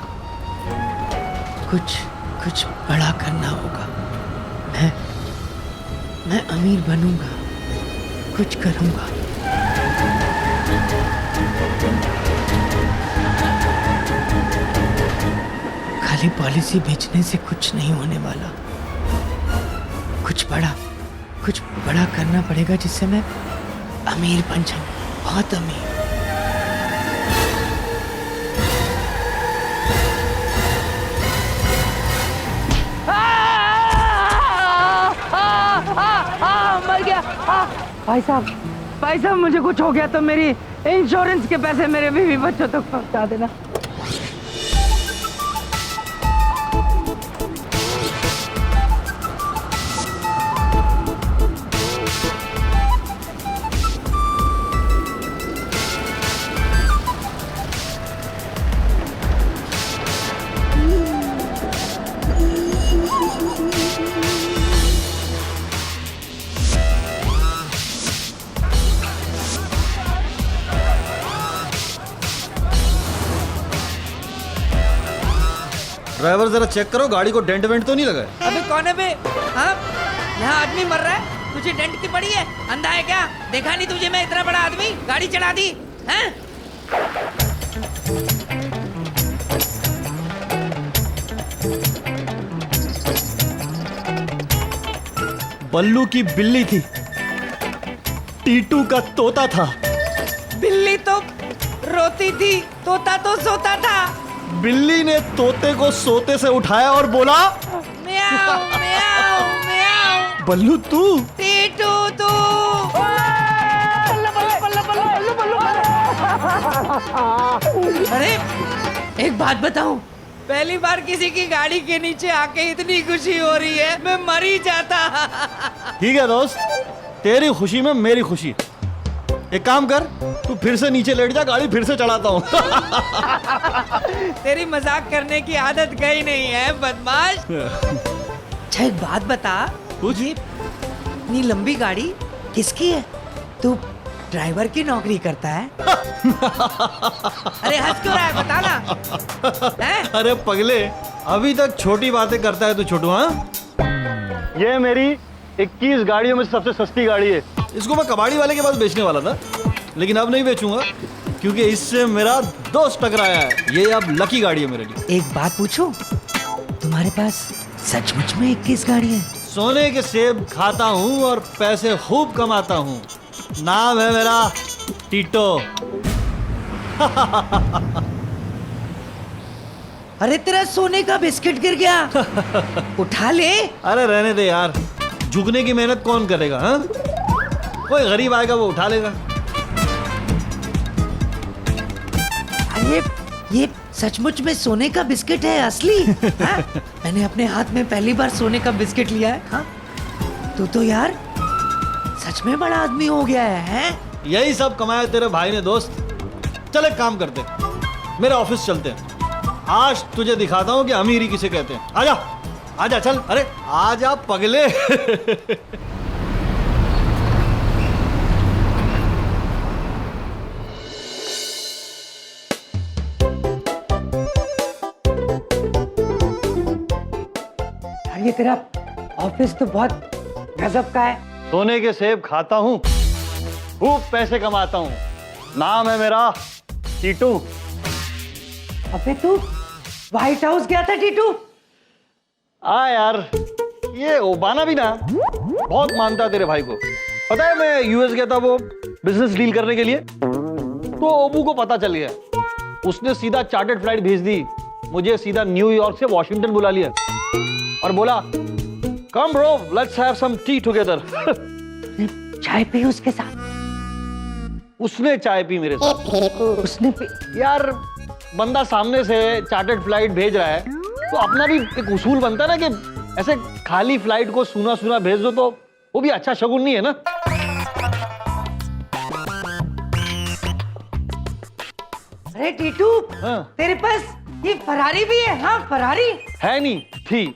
कुछ बड़ा करना होगा। मैं अमीर बनूंगा, कुछ करूंगा। खाली पॉलिसी बेचने से कुछ नहीं होने वाला। कुछ बड़ा करना पड़ेगा, जिससे मैं अमीर बन जाऊं, बहुत अमीर। मर गया। भाई साहब मुझे कुछ हो गया तो मेरी इंश्योरेंस के पैसे मेरे बीवी बच्चों तक पहुंचा देना। ड्राइवर जरा चेक करो, गाड़ी को डेंट वेंट तो नहीं लगा है? अबे कौन है बे? हाँ, यहाँ आदमी मर रहा है, तुझे डेंट की पड़ी है? अंधा है क्या? देखा नहीं तुझे मैं इतना बड़ा आदमी? गाड़ी चढ़ा दी हैं? बल्लू की बिल्ली थी, टीटू का तोता था। बिल्ली तो रोती थी, तोता तो सोता था। बिल्ली ने तोते को सोते से उठाया और बोला, म्याऊ म्याऊ म्याऊ। बल्लू तू? टीटू तू। अरे एक बात बताऊं, पहली बार किसी की गाड़ी के नीचे आके इतनी खुशी हो रही है, मैं मर ही जाता। ठीक है दोस्त, तेरी खुशी में मेरी खुशी। एक काम कर, तू फिर से नीचे लेट जा, गाड़ी फिर से चलाता हूँ। तेरी मजाक करने की आदत गई नहीं है बदमाश। अच्छा एक बात बता, ये इतनी लंबी गाड़ी किसकी है? तू ड्राइवर की नौकरी करता है? अरे हंस क्यों रहा है, बता ना। अरे पगले, अभी तक छोटी बातें करता है तू छोटू। हाँ, ये मेरी 21 गाड़ियों में सबसे सस्ती गाड़ी है। इसको मैं कबाड़ी वाले के पास बेचने वाला था, लेकिन अब नहीं बेचूंगा क्योंकि इससे मेरा दोस्त टकराया है। ये अब लकी गाड़ी है मेरे लिए। एक बात पूछूं, तुम्हारे पास सचमुच में 21 गाड़ी है? सोने के सेब खाता हूँ और पैसे खूब कमाता हूँ। नाम है मेरा टीटो। अरे तेरा सोने का बिस्किट गिर गया, उठा ले। अरे रहने दे यार, झुकने की मेहनत कौन करेगा? हाँ, कोई गरीब आएगा वो उठा लेगा। ये सचमुच में सोने का बिस्किट है, असली? हाँ? मैंने अपने हाथ में पहली बार सोने का बिस्किट लिया है। हाँ? तू तो यार सच में बड़ा आदमी हो गया है। यही सब कमाया तेरे भाई ने दोस्त। चल एक काम करते, मेरे ऑफिस चलते हैं। आज तुझे दिखाता हूँ कि अमीरी किसे कहते हैं। आजा आजा, चल। अरे आजा पगले। ये तेरा ऑफिस तो बहुत गजब का है। सोने के सेब खाता हूँ, खूब पैसे कमाता हूँ। नाम है मेरा टीटू। अबे तू व्हाइट हाउस गया था टीटू? यार, ये ओबाना भी ना बहुत मानता है तेरे भाई को। पता है मैं यूएस गया था वो बिजनेस डील करने के लिए, तो ओबू को पता चल गया। उसने सीधा चार्टर्ड फ्लाइट भेज दी, मुझे सीधा न्यूयॉर्क से वॉशिंगटन बुला लिया और बोला, come bro, let's have some tea together. चाय पी उसके साथ? उसने चाय पी मेरे साथ। उसने पी? यार, बंदा सामने से चार्टर्ड फ्लाइट भेज रहा है तो अपना भी एक उसूल बनता है ना कि ऐसे खाली फ्लाइट को सूना सूना भेज दो तो वो भी अच्छा शगुन नहीं है ना। अरे टीटू, तेरे पास ये फरारी भी है? हाँ, फरारी है नहीं थी,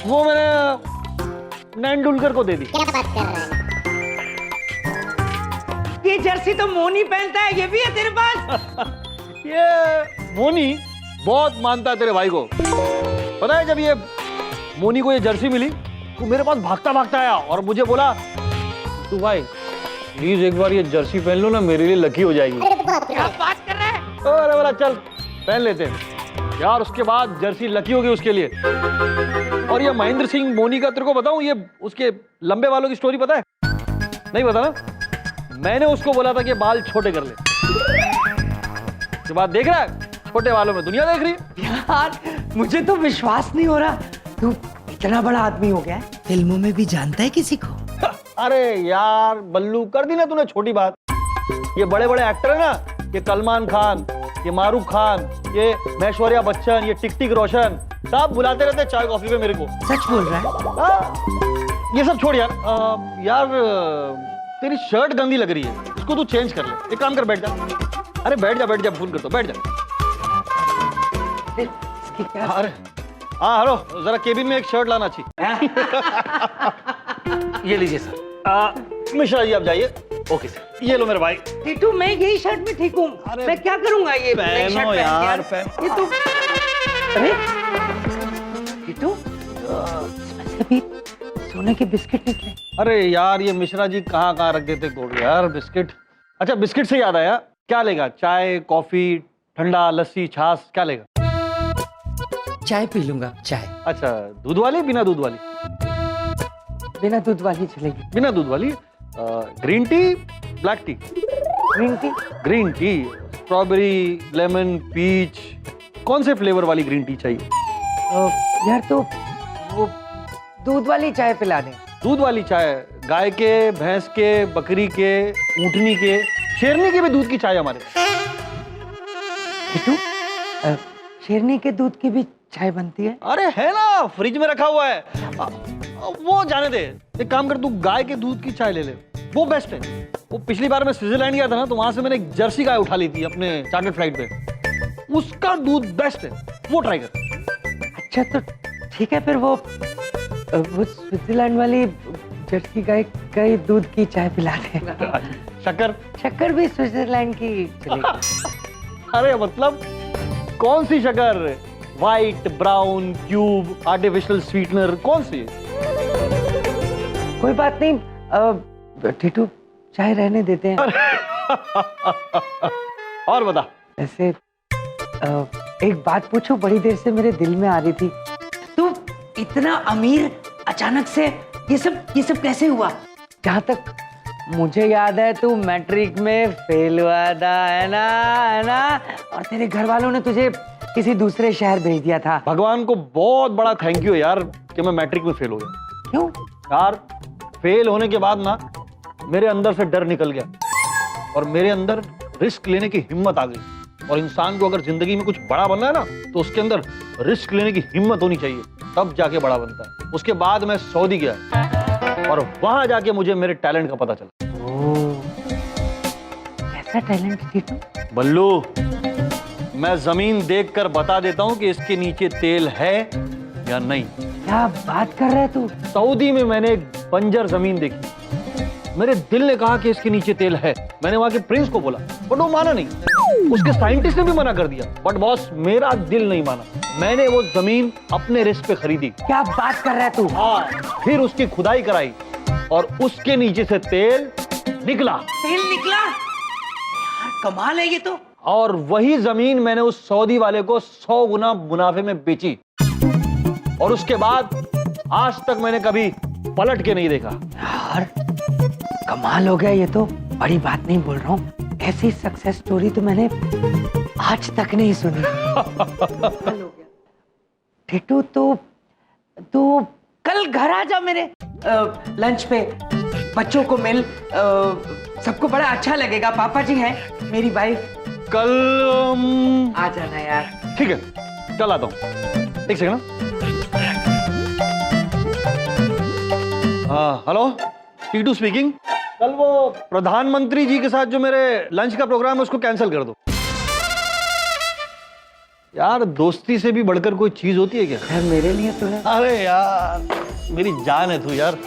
वो मैंने नैंडुलकर को दे दी। ये जर्सी तो मोनी पहनता है, ये भी है तेरे पास? ये मोनी बहुत मानता है तेरे भाई को। पता है जब ये मोनी को ये जर्सी मिली तो मेरे पास भागता भागता आया और मुझे बोला, तू भाई प्लीज एक बार ये जर्सी पहन लो ना, मेरे लिए लकी हो जाएगी। क्या बात कर रहा है? अरे बोला चल पहन लेते हैं यार। उसके बाद जर्सी लकी हो गई उसके लिए। और ये महेंद्र सिंह मोनी का तेरे को बताऊं, ये उसके लंबे बालों की स्टोरी पता है? नहीं पता ना? मैंने उसको बोला था कि बाल छोटे कर ले। उसके बाद देख रहा है, छोटे बालों में दुनिया देख रही है। यार मुझे तो विश्वास नहीं हो रहा, तू इतना बड़ा आदमी हो गया है। फिल्मों में भी जानता है किसी को? अरे यार बल्लू, कर दी ना तूने छोटी बात। ये बड़े बड़े एक्टर है ना, ये सलमान खान, ये शाहरुख खान, ये ऐश्वर्या बच्चन, ये टिक टिक रोशन, सब बुलाते रहते चाय कॉफी पे मेरे को। सच बोल रहा है? ये सब छोड़ यार। यार तेरी शर्ट गंदी लग रही है, इसको तू चेंज कर ले। एक काम कर, बैठ जा। अरे बैठ जा, बैठ जा, फोन करता हूं, बैठ जा। अरे हाँ हेलो, जरा केबिन में एक शर्ट लाना चाहिए। ये लीजिए सर। मिश्रा जी आप जाइए। ओके सर, ये लो मेरे भाई। टीटू, मैं यही शर्ट में ठीक हूँ, मैं क्या करूंगा? ये पहनो यार, ये तो। अरे टीटू, अभी सोने के बिस्किट निकले। अरे यार, ये मिश्रा जी कहाँ कहाँ रख देते कोड यार बिस्किट। अच्छा, बिस्किट से याद आया, क्या लेगा? चाय, कॉफी, ठंडा, लस्सी, छाछ, क्या लेगा? चाय पी लूंगा, चाय। अच्छा, दूध वाली बिना दूध वाली? बिना दूध वाली चलेगी। बिना दूध वाली green tea, black tea? Green tea. Green tea, strawberry, lemon, peach, कौन से फ्लेवर वाली ग्रीन टी चाहिए? यार तो वो दूध वाली चाय पिला दें। दूध वाली चाय? गाय के, भैंस के, बकरी के, ऊँटनी के, शेरनी के भी दूध की चाय हमारे। किटू, शेरनी के दूध की भी चाय बनती है? अरे है ना, फ्रिज में रखा हुआ है। वो जाने दे, एक काम कर, तू गाय के दूध की चाय ले ले, वो बेस्ट है। वो पिछली बार मैं स्विट्जरलैंड गया था ना, तो वहां से मैंने एक जर्सी गाय उठा ली थी अपने चार्टर्ड फ्लाइट पे, उसका दूध बेस्ट है, वो ट्राई कर। अच्छा तो ठीक है, फिर वो स्विट्जरलैंड वाली जर्सी गाय का दूध की चाय पिला दे। शक्कर? शक्कर भी स्विट्जरलैंड की चलेगी। अरे मतलब कौन सी शक्कर? White, brown, cube, artificial sweetener, कौन सी? कोई बात नहीं, टीटू चाय रहने देते हैं। और बता। ऐसे एक बात पूछो, बड़ी देर से मेरे दिल में आ रही थी। तू इतना अमीर अचानक से ये सब कैसे हुआ? जहां तक मुझे याद है तू मैट्रिक में फेल हुआ था, है ना? और तेरे घर वालों ने तुझे किसी दूसरे शहर भेज दिया था। भगवान को बहुत बड़ा थैंक यू यार कि मैं मैट्रिक में फेल हो गया। क्यों यार? फेल होने के बाद ना मेरे अंदर से डर निकल गया और मेरे अंदर रिस्क लेने की हिम्मत आ गई। और इंसान को अगर जिंदगी में कुछ बड़ा बनना है ना, तो उसके अंदर रिस्क लेने की हिम्मत होनी चाहिए, तब जाके बड़ा बनता है। उसके बाद मैं सऊदी गया और वहां जाके मुझे मेरे टैलेंट का पता चला। कैसा टैलेंट टीटू? बल्लू, मैं जमीन देखकर बता देता हूं कि इसके नीचे तेल है या नहीं। क्या बात कर रहा है तू? सऊदी में मैंने एक बंजर जमीन देखी, मेरे दिल ने कहा कि इसके नीचे तेल है। मैंने वहां के प्रिंस को बोला, बट वो माना नहीं। उसके साइंटिस्ट ने भी मना कर दिया, बट बॉस मेरा दिल नहीं माना। मैंने वो जमीन अपने रिस्क पे खरीदी। क्या बात कर रहा है तू? हाँ, फिर उसकी खुदाई कराई और उसके नीचे से तेल निकला। तेल निकला? यार कमाल है ये तो। और वही जमीन मैंने उस सऊदी वाले को 100 गुना मुनाफे में बेची। और उसके बाद आज तक मैंने कभी पलट के नहीं देखा। यार कमाल हो गया ये तो, बड़ी बात नहीं बोल रहा हूँ। ऐसी सक्सेस स्टोरी तो मैंने आज तक नहीं सुनी। टिटू तो कल घर आ जा मेरे लंच पे, बच्चों को मिल, सबको बड़ा अच्छा लगेगा। पापा जी हैं, मेरी वाइफ। कल आ जाना यार। ठीक है, कल आता हूँ। एक सेकंड। Hello, Titu speaking. कल वो प्रधानमंत्री जी के साथ जो मेरे लंच का प्रोग्राम है उसको कैंसिल कर दो। यार दोस्ती से भी बढ़कर कोई चीज होती है क्या? यार मेरे लिए तो है। अरे यार मेरी जान है तू यार।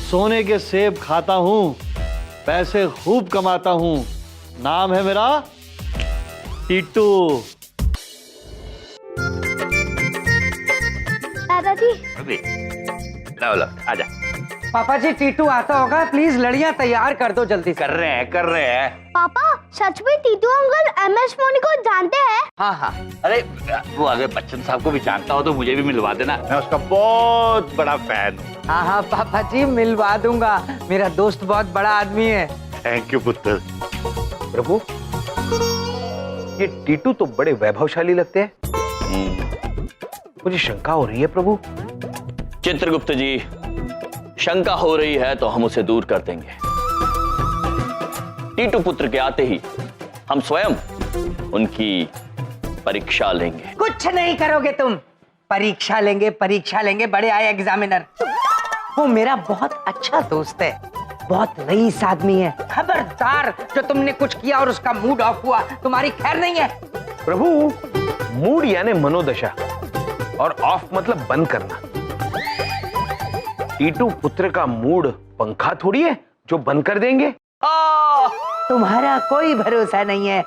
सोने के सेब खाता हूँ, पैसे खूब कमाता हूँ, नाम है मेरा टीटू। दादाजी। आजा। पापा जी टीटू आता होगा, प्लीज लड़ियां तैयार कर दो जल्दी से। कर रहे हैं। पापा सच में टीटू अंकल MS धोनी को जानते हैं? हाँ। अरे वो अगर बच्चन साहब को भी जानता हो तो मुझे भी मिलवा देना, मैं उसका बहुत बड़ा फैन हूँ। हाँ पापा जी मिलवा दूंगा, मेरा दोस्त बहुत बड़ा आदमी है। थैंक यू पुत्र। प्रभु, ये टीटू तो बड़े वैभवशाली लगते हैं। मुझे शंका हो रही है प्रभु। चित्रगुप्त जी, शंका हो रही है तो हम उसे दूर कर देंगे। टीटू पुत्र के आते ही हम स्वयं उनकी परीक्षा लेंगे। कुछ नहीं करोगे तुम, परीक्षा लेंगे, बड़े आए एग्जामिनर। वो मेरा बहुत अच्छा दोस्त है, बहुत रईस आदमी है। खबरदार, जो तुमने कुछ किया और उसका मूड ऑफ हुआ, तुम्हारी खैर नहीं है। प्रभु, मूड यानी मनोदशा, और ऑफ मतलब बंद करना। टीटू पुत्र का मूड पंखा थोड़ी है जो बंद कर देंगे। तुम्हारा कोई भरोसा नहीं है,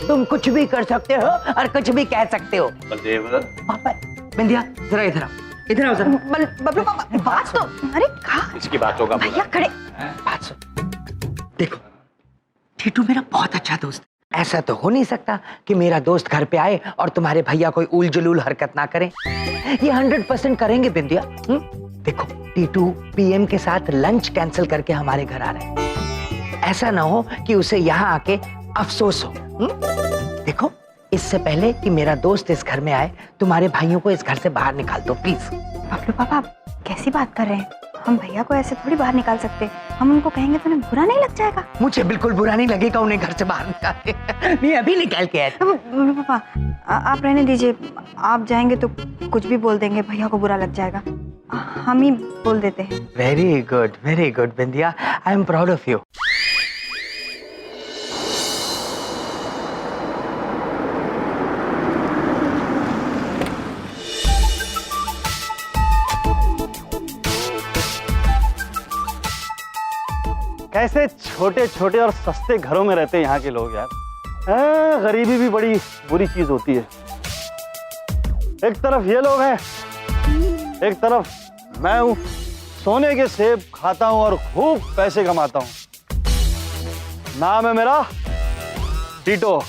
तुम कुछ भी कर सकते हो और कुछ भी कह सकते हो। पापा, बिंदिया जरा इधर आओ, इधर आओ जरा। बबलू पापा बात तो, अरे कहा इसकी बात होगा भैया खड़े। बात सुन, देखो टीटू मेरा बहुत अच्छा दोस्त है। ऐसा तो हो नहीं सकता कि मेरा दोस्त घर पे आए और तुम्हारे भैया कोई उल जुलूल हरकत ना करें। ये 100% करेंगे बिंदिया। देखो टीटू पीएम के साथ लंच कैंसिल करके हमारे घर आ रहे हैं। ऐसा ना हो कि उसे यहाँ आके अफसोस हो। देखो इससे पहले कि मेरा दोस्त इस घर में आए, तुम्हारे भाइयों को इस घर से बाहर निकाल दो प्लीज। बबलू पापा कैसी बात कर रहे हैं? हम भैया को ऐसे थोड़ी बाहर निकाल सकते। हम उनको कहेंगे तो उन्हें बुरा नहीं लग जाएगा? मुझे बिल्कुल बुरा नहीं लगेगा उन्हें घर से बाहर निकाल के। मैं अभी निकाल के आया। बबलू पापा आप रहने दीजिए, आप जाएंगे तो कुछ भी बोल देंगे, भैया को बुरा लग जाएगा। हम ही बोल देते हैं। Very good Bindiya, I am proud of you. कैसे छोटे छोटे और सस्ते घरों में रहते हैं यहाँ के लोग यार। गरीबी भी बड़ी बुरी चीज होती है। एक तरफ ये लोग हैं, एक तरफ मैं हूं, सोने के सेब खाता हूं और खूब पैसे कमाता हूं। नाम है मेरा टीटो।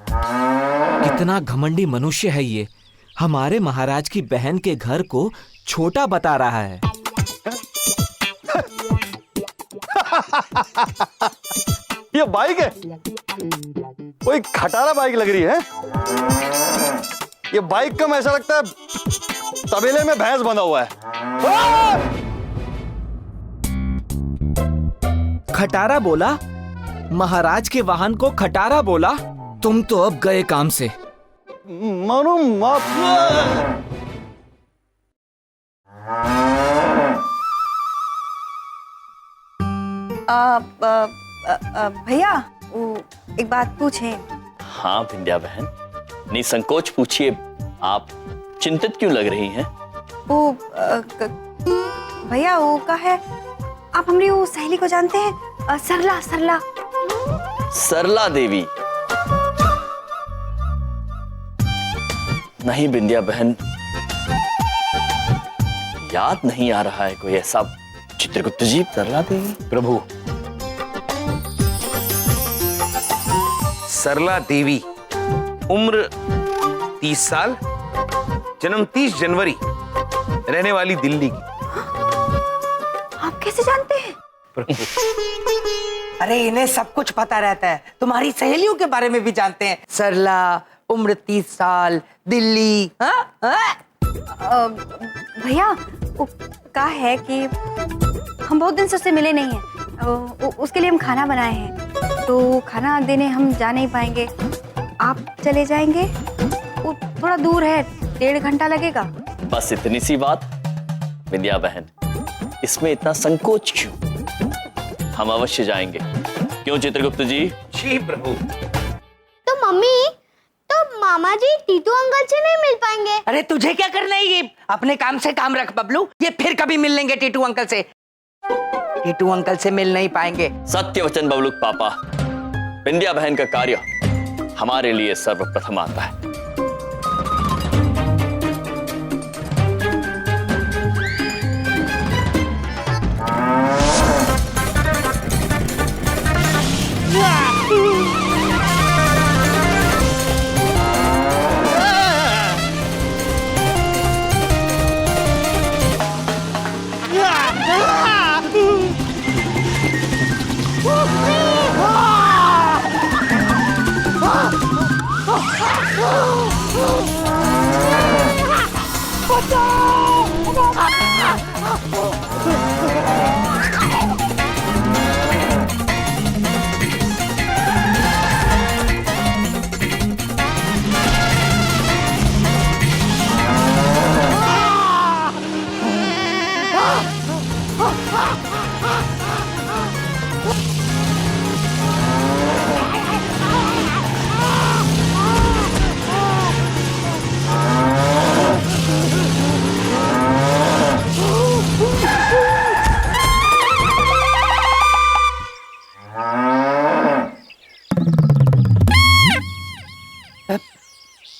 कितना घमंडी मनुष्य है ये, हमारे महाराज की बहन के घर को छोटा बता रहा है। ये बाइक है, कोई खटारा बाइक लग रही है। ये बाइक कम ऐसा लगता है तबेले में भैंस बंधा हुआ है। खटारा बोला? महाराज के वाहन को खटारा बोला? तुम तो अब गए काम से। मानो भैया एक बात पूछें? हाँ विंध्या बहन, निसंकोच पूछिए। आप चिंतित क्यों लग रही हैं? वो भैया वो का है, आप हमारी वो सहेली को जानते हैं? सरला सरला सरला देवी? नहीं विंध्या बहन, याद नहीं आ रहा है कोई ऐसा। चित्रगुप्त जी, सरला देवी? प्रभु, सरला देवी, उम्र 30 साल, जन्म 30 जनवरी, रहने वाली दिल्ली की। आप कैसे जानते हैं? अरे इन्हें सब कुछ पता रहता है, तुम्हारी सहेलियों के बारे में भी जानते हैं। सरला, उम्र 30 साल, दिल्ली। भैया वो का है कि हम बहुत दिन से उससे मिले नहीं हैं। उसके लिए हम खाना बनाए हैं, तो खाना देने हम जा नहीं पाएंगे। आप चले जाएंगे? वो थोड़ा दूर है, 1.5 घंटा लगेगा। बस इतनी सी बात? विंध्या बहन, इसमें इतना संकोच क्यों? हम अवश्य जाएंगे। क्यों चित्रगुप्त जी? जी प्रभु। तो मम्मी, तो मामा जी टीटू अंकल से नहीं मिल पाएंगे? अरे तुझे क्या करना है, ये अपने काम से काम रख बबलू। ये फिर कभी मिल लेंगे टीटू अंकल से? टीटू अंकल से मिल नहीं पाएंगे। सत्य वचन बबलूक पापा, विंध्या बहन का कार्य हमारे लिए सर्वप्रथम आता है।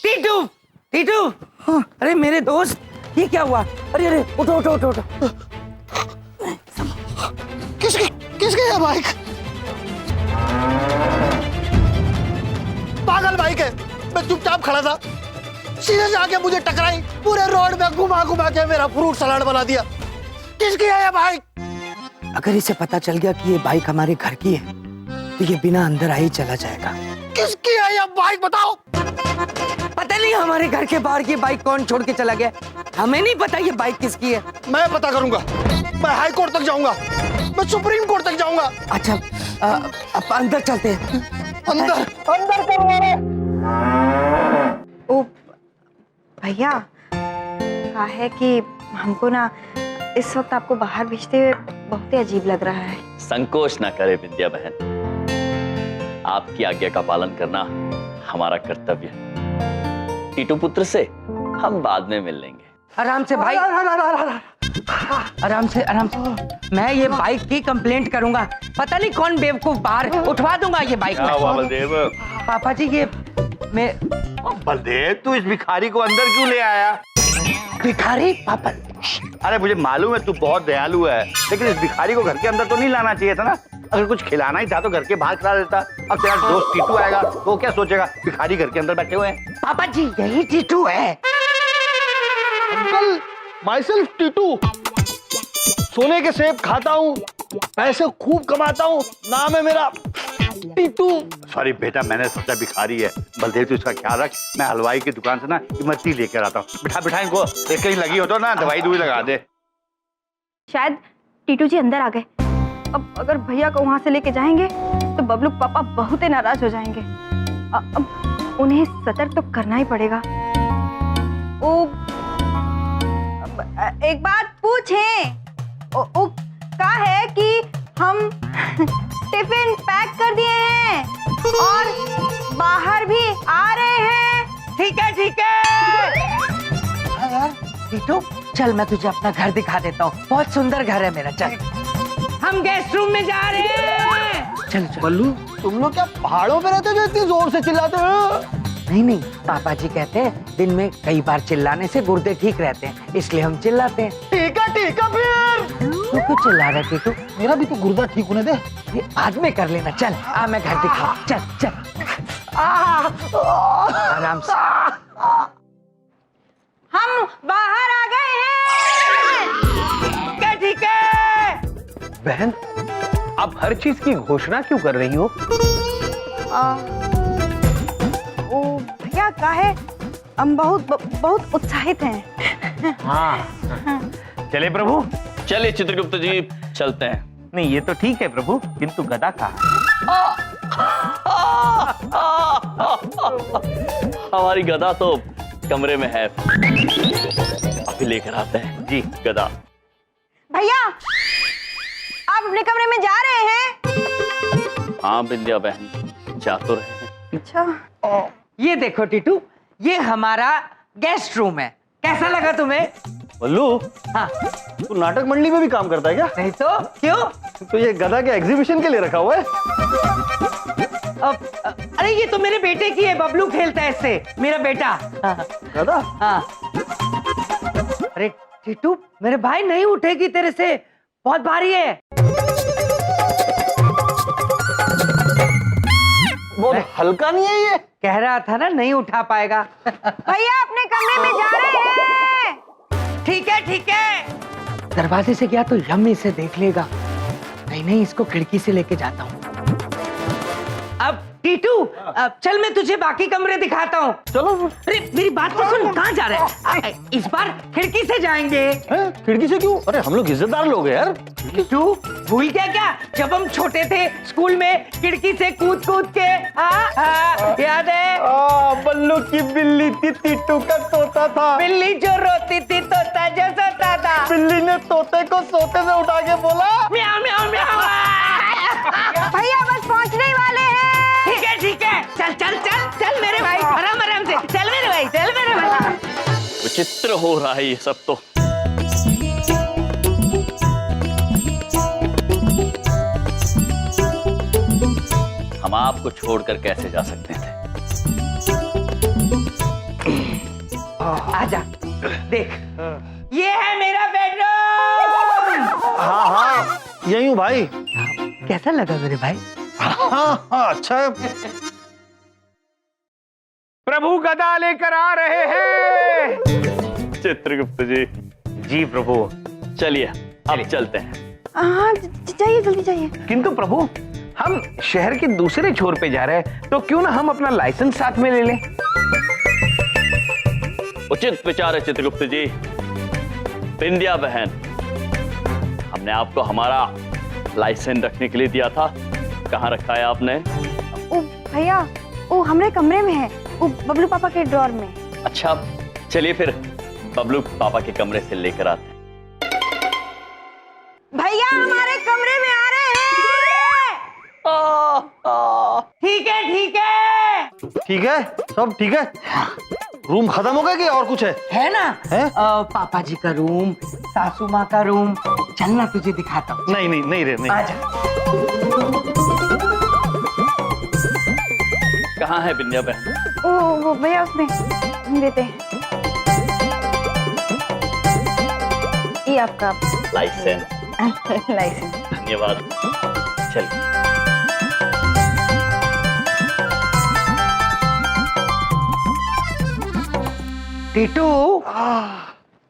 टीटू, टीटू, अरे मेरे दोस्त, ये क्या हुआ? अरे अरे उठो उठो उठो उठो। किसकी है बाइक? पागल बाइक है। मैं चुपचाप खड़ा था, सीधे से आके मुझे टकराई, पूरे रोड में घुमा घुमा के मेरा फ्रूट सलाद बना दिया। किसकी है ये बाइक? अगर इसे पता चल गया कि ये बाइक हमारे घर की है तो ये बिना अंदर आए ही चला जाएगा। किसकी है ये बाइक बताओ? पता नहीं हमारे घर के बाहर की बाइक कौन छोड़ के चला गया। हमें नहीं पता ये बाइक किसकी है। मैं पता करूंगा। मैं हाई कोर्ट तक जाऊंगा, मैं सुप्रीम कोर्ट तक जाऊंगा। अच्छा अब अंदर चलते हैं। अंदर अंदर करवाए। ओ भैया, कहा है कि हमको ना इस वक्त आपको बाहर भेजते हुए बहुत ही अजीब लग रहा है। संकोच ना करे विद्या बहन, आपकी आज्ञा का पालन करना हमारा कर्तव्य है। टीटू पुत्र से हम बाद में मिल लेंगे। आराम से भाई, आराम से आराम से। मैं ये बाइक की कंप्लेंट करूंगा। पता नहीं कौन बेवकूफ बाहर उठवा दूंगा ये बाइक में। बलदेव, पापा जी ये मैं बलदेव तू इस भिखारी को अंदर क्यों ले आया? भिखारी? पापा अरे मुझे मालूम है तू बहुत दयालु है, लेकिन इस भिखारी को घर के अंदर तो नहीं लाना चाहिए था ना। अगर कुछ खिलाना ही था तो घर के बाहर खिला देता। अब तेरा दोस्त टीटू आएगा तो क्या सोचेगा भिखारी घर के अंदर बैठे हुए हैं। पापा जी यही टीटू है। Uncle, my self Titu. सोने के सेब खाता हूँ, पैसे खूब कमाता हूँ, नाम है मेरा टीटू। सॉरी बेटा, मैंने सोचा भिखारी है। बलदेव तू इसका ख्याल रख, मैं हलवाई की दुकान से ना इमरती लेकर आता हूँ। बिठा बिठा इनको, एक कहीं लगी हो तो ना दवाई दुई लगा दे। शायद टीटू जी अंदर आ गए। अब अगर भैया को वहां से लेके जाएंगे तो बबलू पापा बहुत ही नाराज हो जाएंगे। अब उन्हें सतर्क तो करना ही पड़ेगा। ओ एक बात पूछें, क्या है कि हम टिफिन पैक कर दिए हैं और बाहर भी आ रहे हैं। ठीक है ठीक है। यार टीटू चल, मैं तुझे अपना घर दिखा देता हूँ। बहुत सुंदर घर है मेरा। चल हम गेस्ट रूम में जा रहे हैं। चल चल। बल्लू, तुम लोग क्या पहाड़ों पे रहते हो जो इतनी जोर से चिल्लाते हो? नहीं नहीं, पापा जी कहते हैं दिन में कई बार चिल्लाने से गुर्दे ठीक रहते हैं, इसलिए हम चिल्लाते हैं। ठीक है फिर। तू क्यों चिल्ला रहा है टीटू? मेरा भी तो गुर्दा ठीक होने दे। ये बाद में कर लेना। चल आ, मैं घर दिखाऊं। चल चल आराम से। हम बाहर आ गए हैं। क्या ठीक है? बहन, आप हर चीज की घोषणा क्यों कर रही हो? ओ भैया, क्या है, हम बहुत उत्साहित हैं। हाँ चले प्रभु। चलिए चित्रगुप्त जी, चलते हैं। नहीं ये तो ठीक है प्रभु, किंतु गदा कहाँ हमारी गदा तो कमरे में है, अभी लेकर आते हैं जी गदा। भैया, आप अपने कमरे में जा रहे हैं? हाँ विद्या बहन, जा तो रहे हैं। अच्छा। ये देखो टीटू, ये हमारा गेस्ट रूम है। कैसा लगा तुम्हें? बल्लू, हाँ, तू नाटक मंडली में भी काम करता है क्या? नहीं तो क्यों? तो ये गधा के एग्जीबिशन के लिए रखा हुआ है? अरे ये तो मेरे बेटे की है, बबलू खेलता है इससे, मेरा बेटा। गधा? हाँ। अरे टीटू, मेरे भाई नहीं उठेगी तेरे से, बहुत भारी है। बहुत हल्का नहीं है ये? कह रहा था ना नहीं उठा पाएगा। भैया अपने कमरे में जा रहे हैं। ठीक है ठीक है। दरवाजे से गया तो यम इसे देख लेगा। नहीं नहीं, इसको खिड़की से लेके जाता हूँ। अब टीटू, अब चल मैं तुझे बाकी कमरे दिखाता हूँ। चलो। अरे मेरी बात तो सुन, कहाँ जा रहा है? इस बार खिड़की से जाएंगे। खिड़की से क्यों? अरे हम लोग इज्जतदार लोग हैं यार। तू भूल गया क्या, जब हम छोटे थे स्कूल में खिड़की से कूद कूद के? याद है? बल्लू की बिल्ली थी, टीटू का तोता था। बिल्ली जो रोती थी, तोता जो सोता था। बिल्ली ने तोते को सोते से उठा के बोला म्याऊ म्याऊ म्याऊ। भैया बस पहुंचने ही वाले हैं। ठीक है ठीक है, चल चल चल चल मेरे भाई, आराम आराम से चल मेरे भाई, चल मेरे भाई। विचित्र हो रहा है ये सब तो। हम आपको छोड़कर कैसे जा सकते थे? आजा, देख, ये है मेरा बेडरूम। हाँ हाँ, यही हूँ भाई। कैसा लगा मेरे भाई? हाँ हाँ, अच्छा है। प्रभु गदा लेकर आ रहे हैं। चित्रगुप्त जी। जी प्रभु। चलिए अब चलते हैं। हाँ जाइए, जल्दी जाइए। किंतु प्रभु, हम शहर के दूसरे छोर पे जा रहे हैं, तो क्यों ना हम अपना लाइसेंस साथ में ले लें? उचित विचार है चित्रगुप्त जी। बिंदिया बहन, हमने आपको हमारा लाइसेंस रखने के लिए दिया था, कहाँ रखा है आपने? ओ भैया, वो हमारे कमरे में है, वो बबलू पापा के ड्रॉर में। अच्छा, चलिए फिर बबलू पापा के कमरे से लेकर आते हैं। भैया हमारे कमरे में आ रहे हैं। ठीक है ठीक है ठीक है, सब ठीक है। रूम खत्म हो गया कि और कुछ है ना? है? पापा जी का रूम, सासू माँ का रूम, चलना तुझे दिखाता हूँ। नहीं नहीं नहीं रे, नहीं। आजा। कहाँ है बिंदिया बहन? वो भैया उसमें हम देते हैं। ये आपका लाइसेंस। लाइसेंस। धन्यवाद। चलिए। टीटू,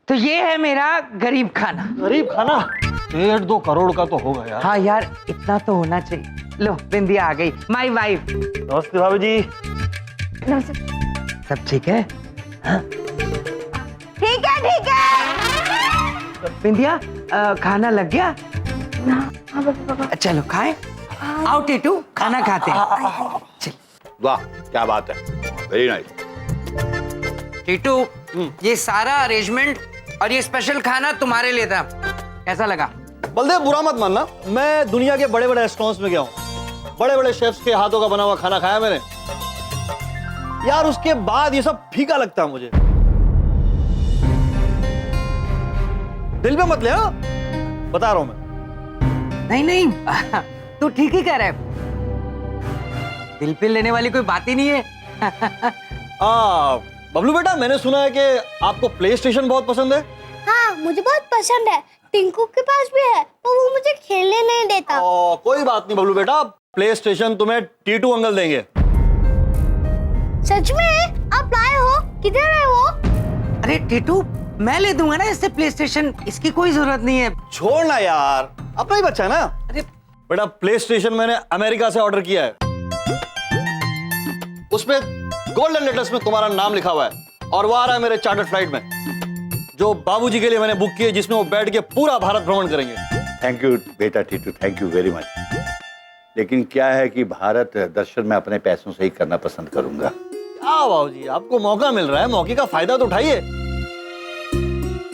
तो ये है मेरा गरीब खाना। गरीब खाना 1.5-2 करोड़ का तो होगा यार। हाँ यार, इतना तो होना चाहिए। लो, बिंदिया आ गई, माई वाइफ। नमस्ते भाभी जी। नमस्ते। सब ठीक है? हाँ? ठीक है ठीक है। बिंदिया, खाना लग गया? हाँ पापा। चलो खाए। आओ टीटू, खाना खाते हैं। वाह, क्या बात है, वेरी नाइस। टीटू, ये सारा अरेंजमेंट और ये स्पेशल खाना तुम्हारे लिए था, कैसा लगा? बलदेव, बुरा मत मानना, मैं दुनिया के बड़े बड़े रेस्टोरेंट्स में गया हूँ, बड़े बड़े शेफ्स के हाथों का बना हुआ खाना खाया मैंने यार, उसके बाद ये सब फीका लगता है मुझे। दिल पे मत ले, हाँ? बता रहा हूं मैं। नहीं नहीं, तू ठीक ही कह रहा है, दिल पे लेने वाली कोई बात ही नहीं है। बबलू बेटा, मैंने सुना है कि आपको प्ले स्टेशन बहुत पसंद है। हाँ, मुझे बहुत पसंद है। टिंकू के पास भी है, पर वो मुझे खेलने नहीं देता। कोई बात नहीं बबलू बेटा, प्ले स्टेशन तुम्हें टीटू अंकल देंगे। सच में? आप लाए हो? किधर है वो? अरे टीटू, मैं ले दूंगा ना इससे प्ले स्टेशन, इसकी कोई जरूरत नहीं है। छोड़ना यार, अपना ही बच्चा है ना। अरे बेटा, प्ले स्टेशन मैंने अमेरिका से ऑर्डर किया है, उसमें गोल्डन लेटर्स में तुम्हारा नाम लिखा हुआ है, और वो आ रहा है मेरे चार्टर्ड फ्लाइट में, जो बाबूजी के लिए मैंने बुक की है, जिसमें वो बैठ के पूरा भारत भ्रमण करेंगे। थैंक यू बेटा Titu, thank you very much. लेकिन क्या है कि भारत दर्शन मैं अपने पैसों से ही करना पसंद करूंगा। बाबूजी, आपको मौका मिल रहा है, मौके का फायदा तो उठाइए।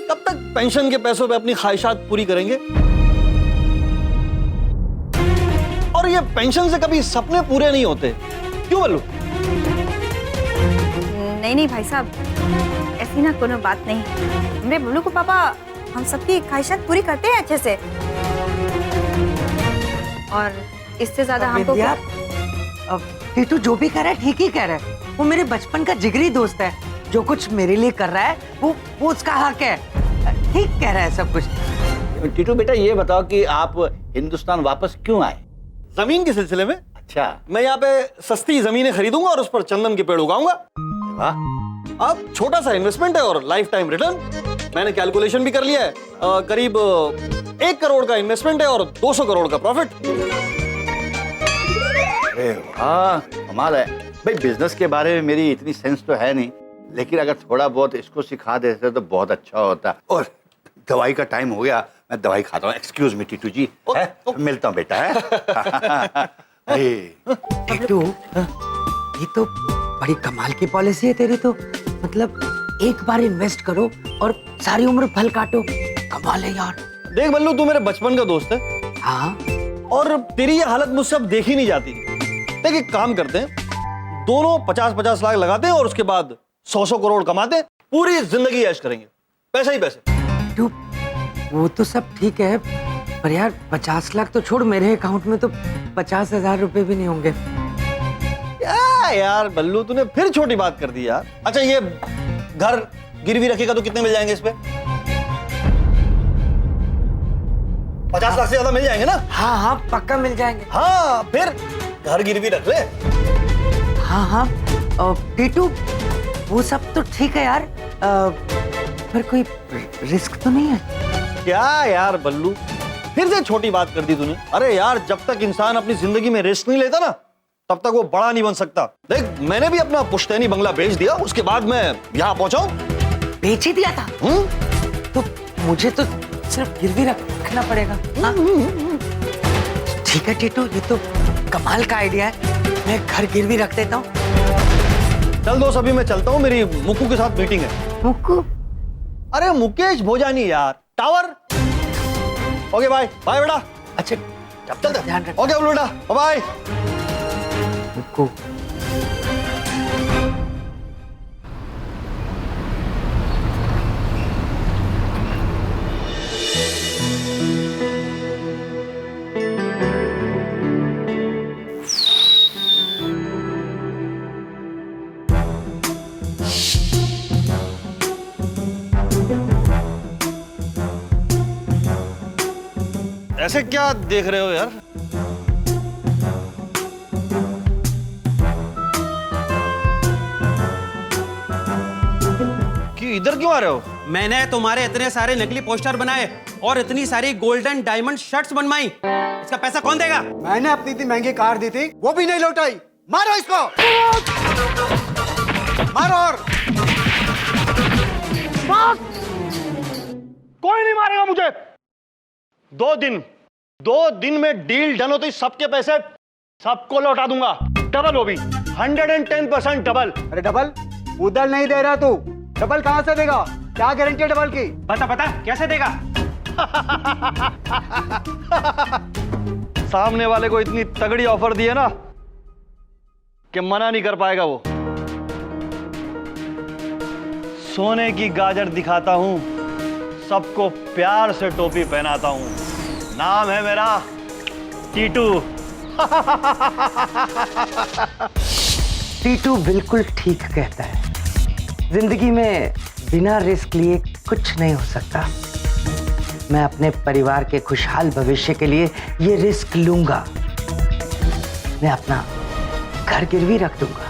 कब तक पेंशन के पैसों पे अपनी ख्वाहिशात पूरी करेंगे? और ये पेंशन से कभी सपने पूरे नहीं होते, क्यों बल्लू? नहीं नहीं भाई साहब, ऐसी ना कोनो बात नहीं। मेरे बबलू को पापा हम सबकी ख्वाहिशात पूरी करते हैं अच्छे से, और इससे ज्यादा हमको अब टीटू जो भी कर रहा है ठीक ही कह रहा है, वो मेरे बचपन का जिगरी दोस्त है, जो कुछ मेरे लिए कर रहा है वो उसका हक है, ठीक कह रहा है सब कुछ। टीटू बेटा, ये बताओ कि आप हिंदुस्तान वापस क्यों आए? जमीन के सिलसिले में। अच्छा, मैं यहाँ पे सस्ती जमीनें खरीदूंगा और उस पर चंदन के पेड़ उगाऊंगा। वाह। अब छोटा सा इन्वेस्टमेंट है और लाइफ टाइम रिटर्न, मैंने कैलकुलेशन भी कर लिया है। करीब 1 करोड़ का इन्वेस्टमेंट है और 200 करोड़ का प्रॉफिट। अरे वाह, कमाल है भाई। बिजनेस के बारे में मेरी इतनी सेंस तो है नहीं, लेकिन अगर थोड़ा बहुत इसको सिखा देते तो बहुत अच्छा होता। और दवाई का टाइम हो गया, मैं दवाई खाता हूँ। एक्सक्यूज मी टीटू जी, मिलता हूँ बेटा। है टीटू, ये तो बड़ी कमाल की पॉलिसी है तेरी तो, मतलब एक बार इन्वेस्ट करो और सारी उम्र फल काटो, कमाल है यार। देख बल्लू, तू मेरे बचपन का दोस्त है। हाँ, और तेरी ये हालत मुझसे अब देखी नहीं जाती। देख, एक काम करते हैं, दोनों 50-50 लाख लगाते हैं और उसके बाद 100 करोड़ कमाते हैं, पूरी जिंदगी ऐश करेंगे, पैसे ही पैसे। तू, वो तो सब ठीक है, पर यार 50 लाख तो छोड़, मेरे अकाउंट में तो 50,000 रुपए भी नहीं होंगे। यार बल्लू, तूने फिर छोटी बात कर दी यार। अच्छा, ये घर गिरवी रखेगा तो कितने मिल जाएंगे इस पे? 50 लाख से ज्यादा मिल जाएंगे ना? हाँ हाँ, पक्का मिल जाएंगे। हाँ, फिर घर गिरवी रख ले। हाँ हाँ, टीटू, वो सब तो ठीक है यार, पर कोई रिस्क तो नहीं है? क्या यार बल्लू, फिर से छोटी बात कर दी तूने। अरे यार, जब तक इंसान अपनी जिंदगी में रेस्ट नहीं लेता ना, तब तक वो बड़ा नहीं बन सकता। देख, मैंने भी अपना पुश्तैनी बंगला बेच दिया, उसके बाद मैं यहाँ पहुंचा हूं। बेच ही दिया था? तो मुझे तो सिर्फ गिरवी रखना पड़ेगा। हाँ? ठीक है टीटू, ये तो कमाल का आइडिया है। मैं घर गिरवी रख देता हूँ। चल दोस्त, अभी मैं चलता हूँ, मेरी मुक्कू के साथ मीटिंग है। मुक्कू? अरे मुकेश भोजानी यार, टावर। ओके बाय बाय बेटा। अच्छा चलते, ध्यान रख। ओके बेटा, बाय। मुक्कू, ऐसे क्या देख रहे हो यार? कि इधर क्यों आ रहे हो? मैंने तुम्हारे इतने सारे नकली पोस्टर बनाए और इतनी सारी गोल्डन डायमंड शर्ट्स बनवाई। इसका पैसा कौन देगा? मैंने अपनी इतनी महंगी कार दी थी, वो भी नहीं लौटाई। मारो इसको, मारो। और कोई नहीं मारेगा मुझे। 2 दिन में डील डन होती, सबके पैसे सबको लौटा दूंगा। डबल, वो भी 110% डबल। अरे डबल उधर नहीं दे रहा तू, डबल कहां से देगा? क्या गारंटी है डबल की? बता कैसे देगा? सामने वाले को इतनी तगड़ी ऑफर दी है ना कि मना नहीं कर पाएगा वो। सोने की गाजर दिखाता हूं, सबको प्यार से टोपी पहनाता हूं। नाम है मेरा टीटू। टीटू बिल्कुल ठीक कहता है। जिंदगी में बिना रिस्क लिए कुछ नहीं हो सकता। मैं अपने परिवार के खुशहाल भविष्य के लिए ये रिस्क लूंगा। मैं अपना घर गिरवी रख दूंगा।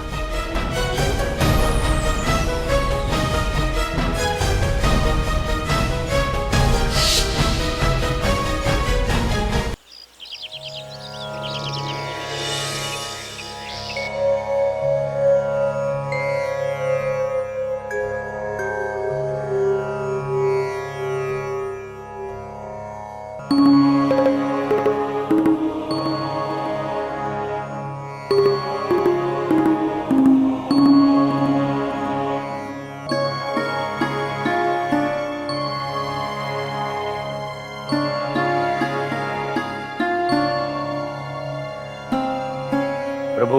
प्रभु,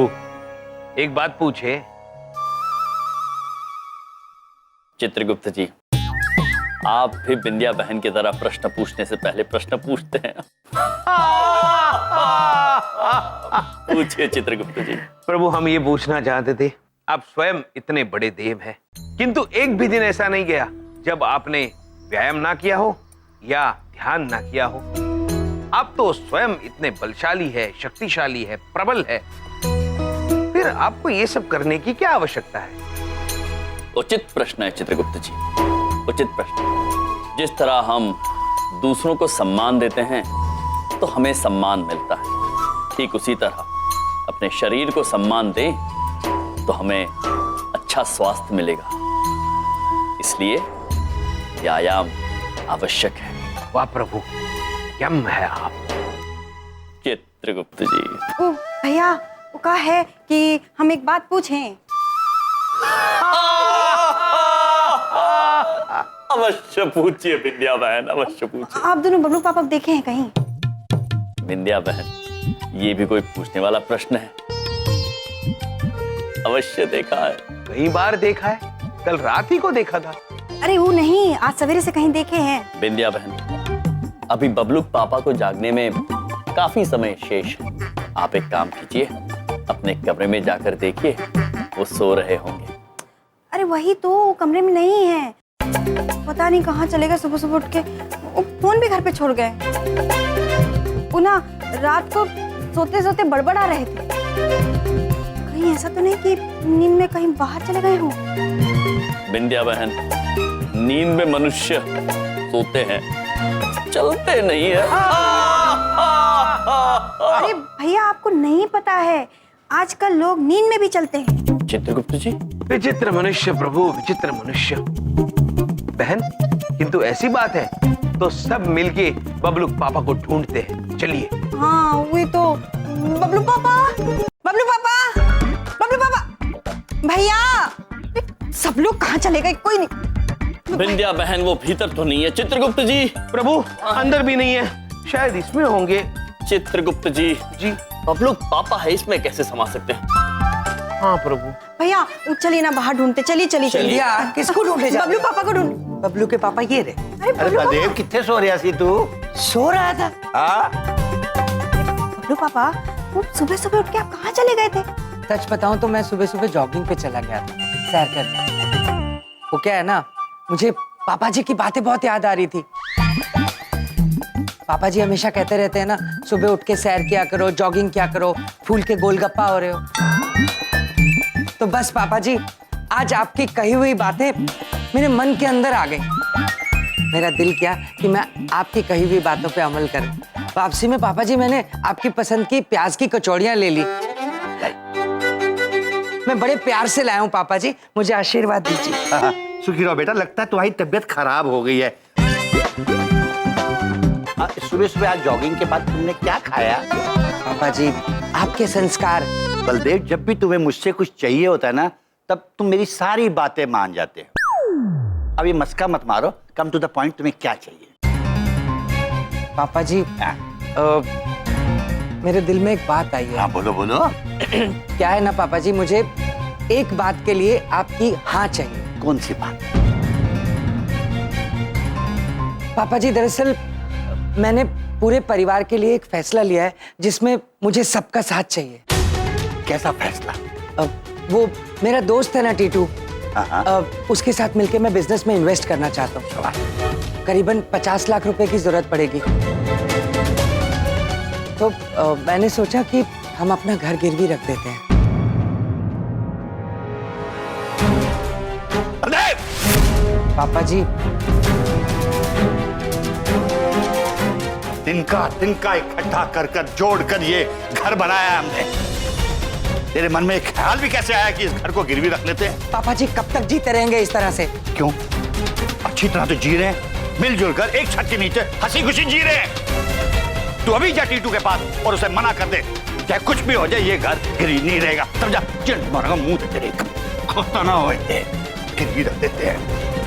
एक बात पूछे? चित्रगुप्त जी, आप भी बिंदिया बहन की तरह प्रश्न पूछने से पहले प्रश्न पूछते हैं। पूछिए चित्रगुप्त जी। प्रभु, हम ये पूछना चाहते थे, आप स्वयं इतने बड़े देव हैं, किंतु एक भी दिन ऐसा नहीं गया जब आपने व्यायाम ना किया हो या ध्यान ना किया हो। आप तो स्वयं इतने बलशाली है, शक्तिशाली है, प्रबल है, फिर आपको ये सब करने की क्या आवश्यकता है? उचित प्रश्न है चित्रगुप्त जी, उचित प्रश्न। जिस तरह हम दूसरों को सम्मान देते हैं तो हमें सम्मान मिलता है, ठीक उसी तरह अपने शरीर को सम्मान दें तो हमें अच्छा स्वास्थ्य मिलेगा। इसलिए व्यायाम आवश्यक है। वाह प्रभु, यम है आप। चित्रगुप्त जी। ओ भैया, वो कहा है कि हम एक बात पूछें। अवश्य पूछिए विंध्या बहन, अवश्य पूछिए। आप दोनों बबलू पापा को देखे हैं कहीं? विंध्या बहन, ये भी कोई पूछने वाला प्रश्न है? अवश्य देखा है। कई बार देखा है, कल रात ही को देखा था। अरे वो नहीं, आज सवेरे से कहीं देखे हैं। विंध्या बहन, अभी बबलू पापा को जागने में काफी समय शेष है। आप एक काम कीजिए, अपने कमरे में जाकर देखिए, वो सो रहे होंगे। अरे वही तो, कमरे में नहीं है। पता नहीं कहाँ चले गए। सुबह सुबह उठ के वो फोन भी घर पे छोड़ गए। वो ना रात को सोते सोते बड़बड़ा रहे थे। कहीं ऐसा तो नहीं कि नींद में कहीं बाहर चले गए हों? विंध्या बहन, नींद में मनुष्य सोते हैं, चलते नहीं है। अरे भैया आपको नहीं पता है, आजकल लोग नींद में भी चलते हैं। चित्रगुप्त जी, विचित्र मनुष्य प्रभु, विचित्र मनुष्य। बहन, किंतु ऐसी बात है तो सब मिलके बबलू पापा को ढूंढते हैं। चलिए। हाँ वही तो। बबलू पापा, बबलू पापा, बबलू पापा, भैया सब लोग कहाँ चले गए? कोई नहीं। विंध्या बहन वो भीतर तो नहीं है। चित्रगुप्त जी। प्रभु अंदर भी नहीं है, शायद इसमें होंगे। चित्रगुप्त जी। जी। बबलू पापा है, इसमें कैसे समा सकते हैं? हाँ प्रभु। भैया चलिए ना बाहर ढूंढते। चलिए चलिए चलिए। किसको ढूंढे जा? बबलू पापा को ढूंढ। बबलू के पापा ये रहे। अरे अरे बलदेव कितने सो रहा सी तू? सो रहा था। बबलू पापा वो सुबह सुबह उठ के आप कहाँ चले गए थे? सच बताऊं तो मैं सुबह सुबह जॉगिंग पे चला गया था, सैर करने। वो क्या है ना, मुझे पापा जी की बातें बहुत याद आ रही थी। पापा जी हमेशा कहते रहते हैं ना, सुबह उठ के सैर किया करो, जॉगिंग किया करो, फूल के गोलगप्पा हो रहे हो। तो बस पापा जी, आज आपकी कही हुई बातें मेरे मन के अंदर आ गई। मेरा दिल किया कि मैं आपकी कही हुई बातों पे अमल करूं। वापसी में पापा जी मैंने आपकी पसंद की प्याज की कचौड़ियां ले ली। मैं बड़े प्यार से लाया हूं पापा जी, मुझे आशीर्वाद दीजिए। सुखी रहो बेटा, लगता है तुम्हारी तबीयत खराब हो गई है। सुबह सुबह आज जॉगिंग के बाद तुमने क्या खाया? पापा जी आपके संस्कार। बलदेव, जब भी तुम्हें मुझसे कुछ चाहिए होता है ना, तब तुम मेरी सारी बातें मान जाते हो। अब ये मस्का मत मारो, कम टू द पॉइंट, तुम्हें क्या चाहिए? पापा जी मेरे दिल में एक बात आई है। हाँ बोलो बोलो। क्या है ना पापा जी, मुझे एक बात के लिए आपकी हाँ चाहिए। कौन सी बात? पापा जी दरअसल मैंने पूरे परिवार के लिए एक फैसला लिया है जिसमें मुझे सबका साथ चाहिए। कैसा फैसला? वो मेरा दोस्त है ना टीटू, उसके साथ मिलके मैं बिजनेस में इन्वेस्ट करना चाहता हूँ। करीबन 50 लाख रुपए की जरूरत पड़ेगी। तो मैंने सोचा कि हम अपना घर गिरवी रख देते हैं। पापा जी तिनका इकट्ठा कर जोड़कर ये घर बनाया हमने। तेरे मन में एक ख्याल भी कैसे आया कि इस घर को गिरवी रख लेते हैं? पापा जी कब तक जीते रहेंगे इस तरह से? क्यों? अच्छी तरह तो जी रहे हैं, मिलजुल कर एक छत के नीचे हंसी खुशी जी रहे हैं। तू अभी जा टीटू के पास और उसे मना कर दे, चाहे कुछ भी हो जाए ये घर गिरवी नहीं रहेगा। समझा? चिंट मारेगा मुंह तेरे, खोता ना हो, गिरवी रख देते हैं।